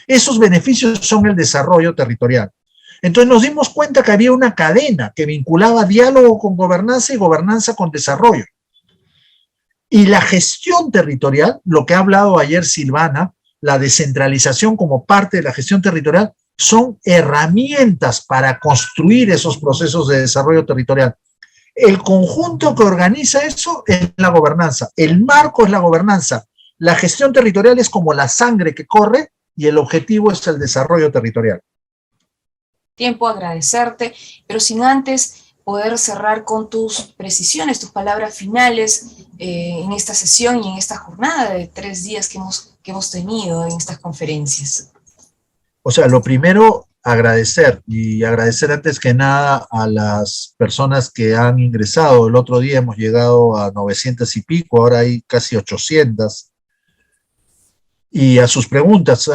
Esos beneficios son el desarrollo territorial. Entonces nos dimos cuenta que había una cadena que vinculaba diálogo con gobernanza y gobernanza con desarrollo. Y la gestión territorial, lo que ha hablado ayer Silvana, la descentralización como parte de la gestión territorial, son herramientas para construir esos procesos de desarrollo territorial. El conjunto que organiza eso es la gobernanza, el marco es la gobernanza, la gestión territorial es como la sangre que corre y el objetivo es el desarrollo territorial. Tiempo a agradecerte, pero sin antes poder cerrar con tus precisiones, tus palabras finales en esta sesión y en esta jornada de 3 días que hemos tenido en estas conferencias. O sea, lo primero, agradecer, y agradecer antes que nada a las personas que han ingresado. El otro día hemos llegado a 900 y pico, ahora hay casi 800. Y a sus preguntas,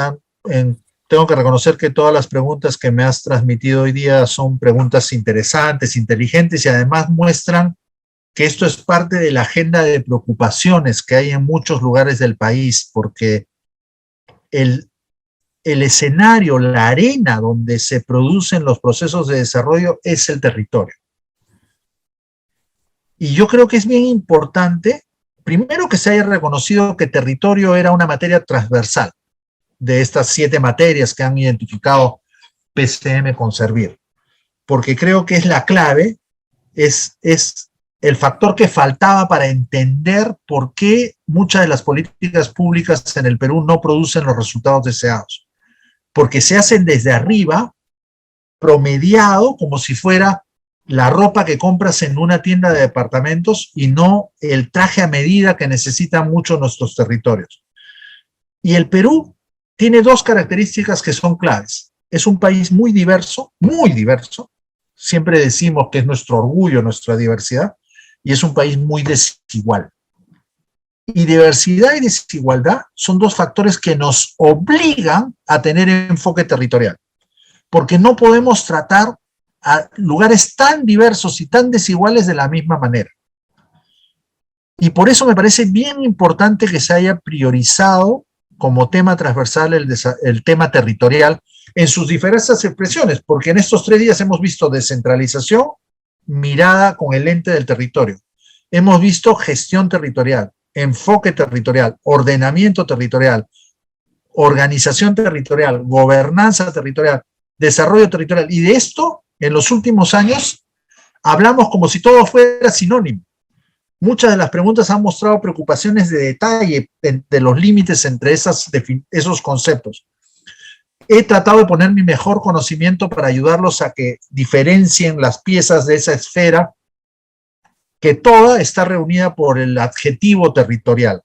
tengo que reconocer que todas las preguntas que me has transmitido hoy día son preguntas interesantes, inteligentes y además muestran que esto es parte de la agenda de preocupaciones que hay en muchos lugares del país, porque el escenario, la arena donde se producen los procesos de desarrollo es el territorio. Y yo creo que es bien importante, primero, que se haya reconocido que territorio era una materia transversal de estas 7 materias que han identificado PCM con Servir, porque creo que es la clave, es el factor que faltaba para entender por qué muchas de las políticas públicas en el Perú no producen los resultados deseados. Porque se hacen desde arriba, promediado, como si fuera la ropa que compras en una tienda de departamentos y no el traje a medida que necesitan mucho nuestros territorios. Y el Perú tiene 2 características que son claves. Es un país muy diverso, siempre decimos que es nuestro orgullo, nuestra diversidad, y es un país muy desigual. Y diversidad y desigualdad son 2 factores que nos obligan a tener enfoque territorial, porque no podemos tratar a lugares tan diversos y tan desiguales de la misma manera. Y por eso me parece bien importante que se haya priorizado como tema transversal el tema territorial en sus diversas expresiones, porque en estos 3 días hemos visto descentralización mirada con el lente del territorio. Hemos visto gestión territorial, enfoque territorial, ordenamiento territorial, organización territorial, gobernanza territorial, desarrollo territorial. Y de esto, en los últimos años, hablamos como si todo fuera sinónimo. Muchas de las preguntas han mostrado preocupaciones de detalle de los límites entre esos conceptos. He tratado de poner mi mejor conocimiento para ayudarlos a que diferencien las piezas de esa esfera que toda está reunida por el adjetivo territorial.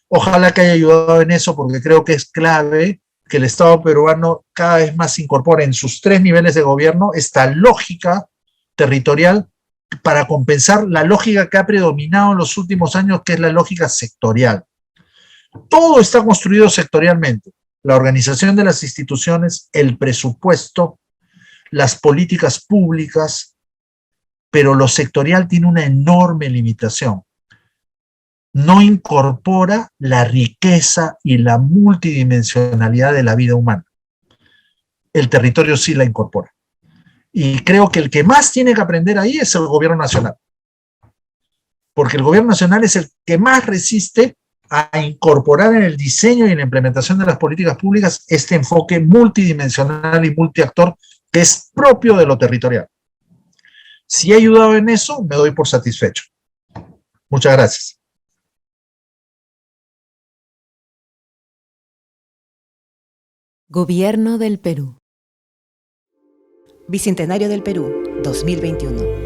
Ojalá que haya ayudado en eso, porque creo que es clave que el Estado peruano cada vez más incorpore en sus 3 niveles de gobierno esta lógica territorial para compensar la lógica que ha predominado en los últimos años, que es la lógica sectorial. Todo está construido sectorialmente. La organización de las instituciones, el presupuesto, las políticas públicas, pero lo sectorial tiene una enorme limitación. No incorpora la riqueza y la multidimensionalidad de la vida humana. El territorio sí la incorpora. Y creo que el que más tiene que aprender ahí es el gobierno nacional. Porque el gobierno nacional es el que más resiste a incorporar en el diseño y en la implementación de las políticas públicas este enfoque multidimensional y multiactor que es propio de lo territorial. Si he ayudado en eso, me doy por satisfecho. Muchas gracias. Gobierno del Perú. Bicentenario del Perú, 2021.